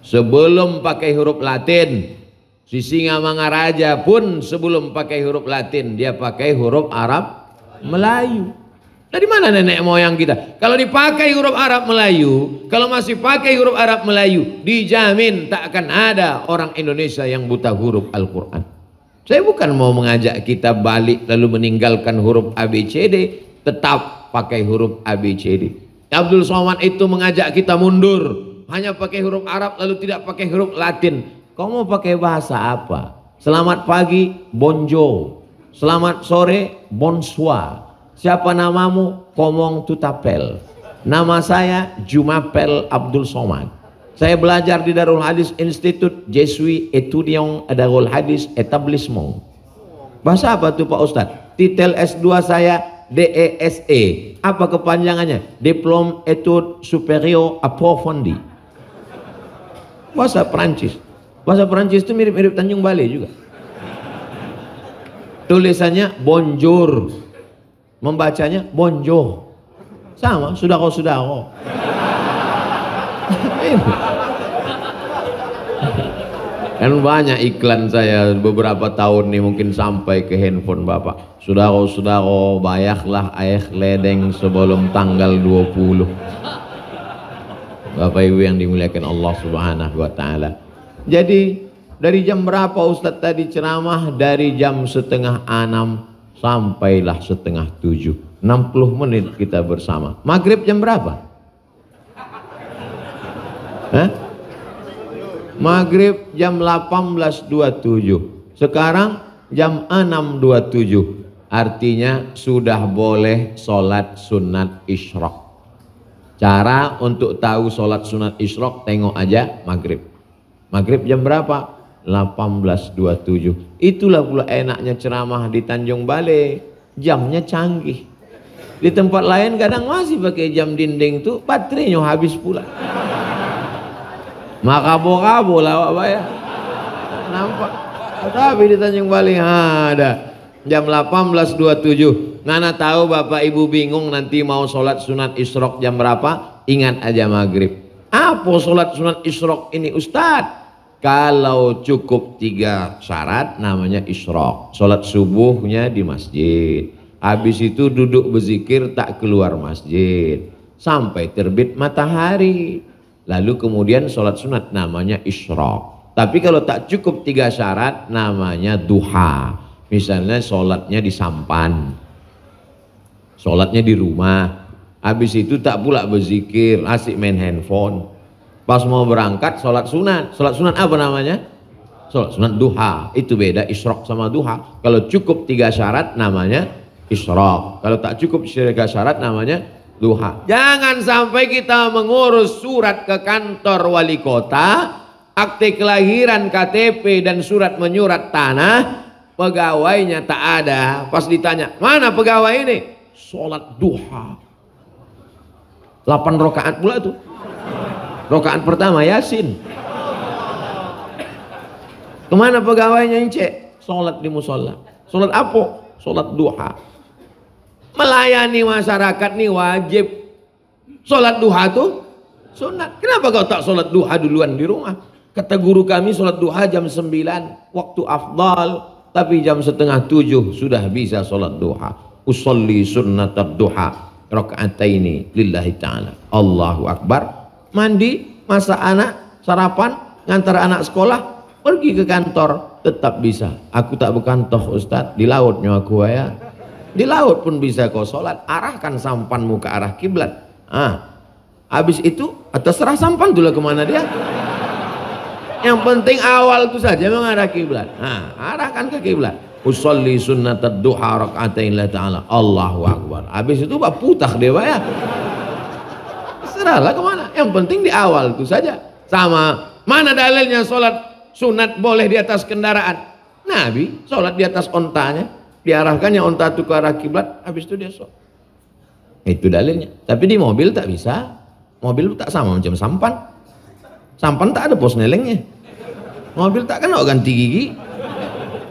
Sebelum pakai huruf Latin, Sisinga Mangaraja pun sebelum pakai huruf Latin, dia pakai huruf Arab Melayu. Dari mana nenek moyang kita? Kalau dipakai huruf Arab Melayu, kalau masih pakai huruf Arab Melayu, dijamin tak akan ada orang Indonesia yang buta huruf Al-Quran. Saya bukan mau mengajak kita balik lalu meninggalkan huruf ABCD, tetap pakai huruf ABCD. Abdul Somad itu mengajak kita mundur, hanya pakai huruf Arab lalu tidak pakai huruf Latin. Kau mau pakai bahasa apa? Selamat pagi, bonjour. Selamat sore, bonsoir. Siapa namamu? Komong Tutapel. Nama saya Jumapel Abdul Somad. Saya belajar di Darul Hadis Institute, Je suis étudiant Darul Hadis Etablissement. Bahasa apa tuh Pak Ustadz? Titel S2 saya DESE. Apa kepanjangannya? Diplôme Études Supérieures Approfondies. Bahasa Perancis. Bahasa Perancis itu mirip-mirip Tanjung Balai juga. Tulisannya bonjour. Membacanya bonjour. Sama, sudako-sudako. Kan banyak iklan saya beberapa tahun nih, mungkin sampai ke handphone Bapak. Sudako-sudako, bayarlah air ledeng sebelum tanggal 20. Bapak Ibu yang dimuliakan Allah Subhanahu wa taala. Jadi dari jam berapa Ustadz tadi ceramah? Dari jam 5:30 sampailah 6:30. 60 menit kita bersama. Maghrib jam berapa? Hah? Maghrib jam 18.27. Sekarang jam 6.27. Artinya sudah boleh sholat sunat isyraq. Cara untuk tahu sholat sunat isyraq, tengok aja maghrib. Maghrib jam berapa? 18.27. Itulah pula enaknya ceramah di Tanjung Balai, jamnya canggih. Di tempat lain kadang masih pakai jam dinding tuh, baterainya habis pula. Makabo-kabo lah Pak ya. Nampak. Tapi di Tanjung Balai ada jam 18.27. Nana tahu Bapak Ibu bingung nanti mau sholat sunat isyraq jam berapa? Ingat aja maghrib. Apa sholat sunat isyraq ini Ustadz? Kalau cukup 3 syarat namanya isyraq. Sholat subuhnya di masjid. Habis itu duduk berzikir tak keluar masjid. Sampai terbit matahari. Lalu kemudian sholat sunat namanya isyraq. Tapi kalau tak cukup 3 syarat namanya duha. Misalnya sholatnya di sampan. Sholatnya di rumah. Habis itu tak pula berzikir, asik main handphone. Pas mau berangkat sholat sunat. Sholat sunat apa namanya? Sholat sunat duha. Itu beda isyraq sama duha. Kalau cukup 3 syarat namanya isyraq. Kalau tak cukup 3 syarat namanya duha. Jangan sampai kita mengurus surat ke kantor wali kota, akte kelahiran, KTP dan surat menyurat tanah, pegawainya tak ada. Pas ditanya, mana pegawai ini? Sholat duha. 8 rakaat pula tuh. Rakaat pertama Yasin. Kemana pegawainya Ince? Sholat di musola. Sholat apa? Sholat duha. Melayani masyarakat nih wajib. Sholat duha tuh sunat. Kenapa kau tak sholat duha duluan di rumah? Kata guru kami sholat duha jam 9, waktu afdal. Tapi jam 6:30 sudah bisa sholat duha. Usolli sunnatad duha raka'ataini lillahi ta'ala. Allahu Akbar. Mandi, masak anak, sarapan, ngantar anak sekolah, pergi ke kantor, tetap bisa. Aku tak berkantor Ustadz, di lautnya aku ya. Di laut pun bisa kau sholat. Arahkan sampanmu ke arah kiblat. Habis itu terserah sampan tulah kemana dia. Yang penting awal itu saja mengarah kiblat. Arahkan ke kiblat. Usolli sunnatad duha raka'atain lillahi ta'ala. Allahu Akbar. Habis itu putar dia ya. Serahlah kemana. Yang penting di awal itu saja. Sama mana dalilnya sholat sunat boleh di atas kendaraan? Nabi sholat di atas ontanya, diarahkannya onta itu ke arah kiblat, habis itu dia sholat. Itu dalilnya. Tapi di mobil tak bisa. Mobil tak sama macam sampan. Sampan tak ada pos nelengnya. Mobil tak kena ganti gigi.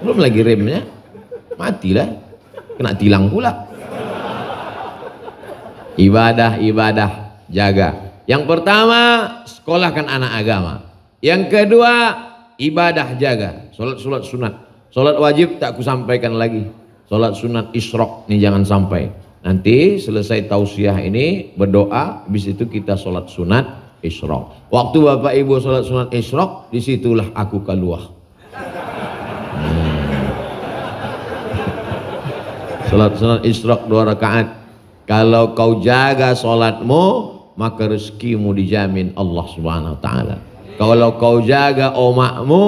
Belum lagi remnya. Matilah. Kena tilang pula. Ibadah jaga. Yang pertama, sekolahkan anak agama. Yang kedua, ibadah jaga. Sholat sunat. Sholat wajib tak ku sampaikan lagi. Sholat sunat isyraq ini jangan sampai. Nanti selesai tausiah ini berdoa, habis itu kita sholat sunat isyraq. Waktu Bapak Ibu sholat sunat isyraq, disitulah aku keluar. Sholat sunat isyraq 2 rakaat. Kalau kau jaga sholatmu, maka rezekimu dijamin Allah Subhanahu wa taala. Kalau kau jaga omakmu,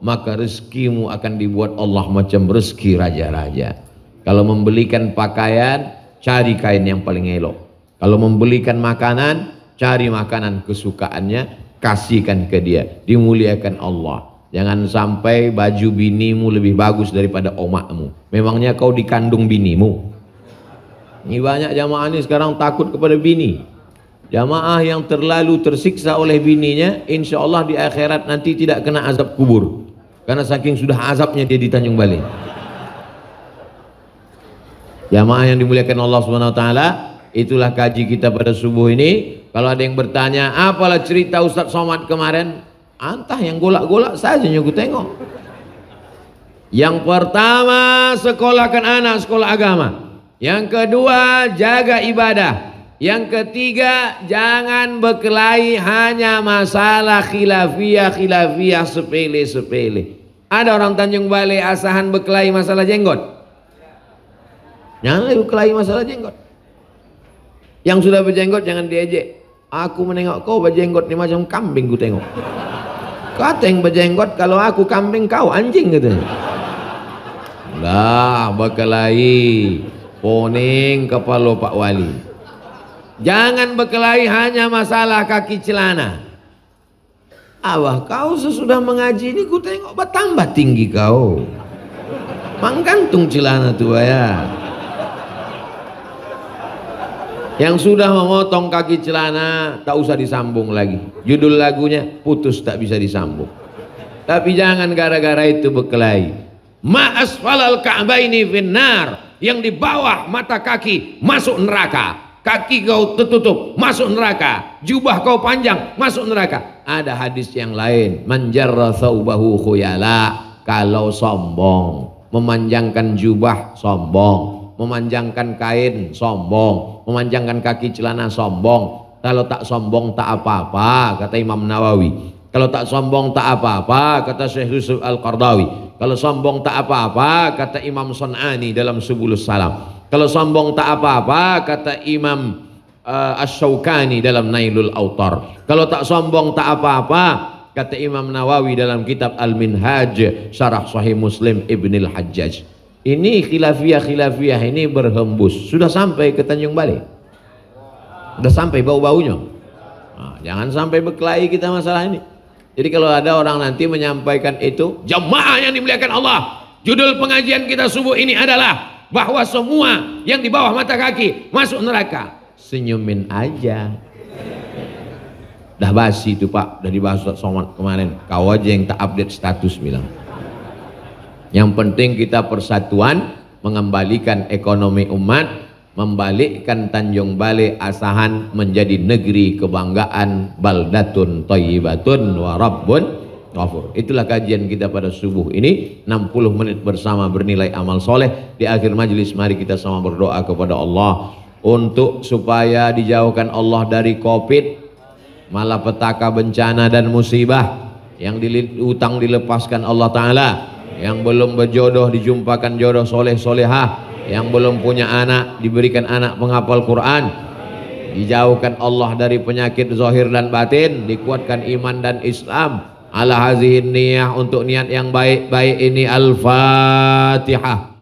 maka rezekimu akan dibuat Allah macam rezeki raja-raja. Kalau membelikan pakaian, cari kain yang paling elok. Kalau membelikan makanan, cari makanan kesukaannya, kasihkan ke dia. Dimuliakan Allah. Jangan sampai baju binimu lebih bagus daripada omakmu. Memangnya kau dikandung binimu? Ini banyak jamaah ini sekarang takut kepada bini. Jamaah yang terlalu tersiksa oleh bininya, insya Allah di akhirat nanti tidak kena azab kubur. Karena saking sudah azabnya dia di Tanjung Balai. Jamaah yang dimuliakan Allah Subhanahu wa taala, itulah kaji kita pada subuh ini. Kalau ada yang bertanya, apalah cerita Ustadz Somad kemarin? Antah yang golak-golak saja yang aku tengok. Yang pertama, sekolahkan anak sekolah agama. Yang kedua, jaga ibadah. Yang ketiga, jangan berkelahi hanya masalah khilafiyah sepele-sepele. Ada orang Tanjung Balai asahan berkelahi masalah jenggot. Jangan berkelahi masalah jenggot. Yang sudah berjenggot jangan diejek. Aku menengok kau berjenggot ni macam kambing ku tengok. Kata yang berjenggot, kalau aku kambing kau anjing katanya. Lah berkelahi. Poning kepala Pak Wali. Jangan berkelahi hanya masalah kaki celana. Awah kau sesudah mengaji ini ku tengok bertambah tinggi kau. Manggantung celana tua ya. Yang sudah memotong kaki celana tak usah disambung lagi. Judul lagunya putus tak bisa disambung. Tapi jangan gara-gara itu berkelahi. Ma asfalal ka'baini finnar. Yang di bawah mata kaki masuk neraka. Kaki kau tertutup masuk neraka. Jubah kau panjang masuk neraka. Ada hadis yang lain. Man jarra thawbahu khuyala. Kalau sombong, memanjangkan jubah sombong, memanjangkan kain sombong, memanjangkan kaki celana sombong. Kalau tak sombong tak apa-apa, kata Imam Nawawi. Kalau tak sombong tak apa-apa, kata Syekh Yusuf Al-Qardawi. Kalau sombong tak apa-apa, kata Imam Sun'ani dalam Subulus Salam. Kalau sombong tak apa-apa, kata Imam Asy-Syaukani dalam Nailul Autar. Kalau tak sombong tak apa-apa, kata Imam Nawawi dalam kitab Al-Minhaj Syarah Sahih Muslim Ibnil Hajjaj. Ini khilafiyah ini berhembus. Sudah sampai ke Tanjung Balai. Sudah sampai bau-baunya. Nah, jangan sampai berkelahi kita masalah ini. Jadi kalau ada orang nanti menyampaikan itu, jamaah yang dimuliakan Allah, judul pengajian kita subuh ini adalah bahwa semua yang di bawah mata kaki masuk neraka. Senyumin aja. Dah basi itu Pak, udah dibahas Ustaz Somad kemarin. Kau aja yang tak update status bilang. Yang penting kita persatuan, mengembalikan ekonomi umat, membalikkan Tanjung Balai Asahan menjadi negeri kebanggaan, baldatun thayyibatun wa rabbun ghafur. Itulah kajian kita pada subuh ini. 60 menit bersama bernilai amal soleh. Di akhir majelis mari kita sama berdoa kepada Allah untuk supaya dijauhkan Allah dari Covid, malapetaka, bencana dan musibah. Yang utang dilepaskan Allah Ta'ala, yang belum berjodoh dijumpakan jodoh soleh solehah, yang belum punya anak diberikan anak penghafal Quran, dijauhkan Allah dari penyakit zahir dan batin, dikuatkan iman dan Islam. Ala hazihin niyah, untuk niat yang baik-baik ini. Al-Fatihah.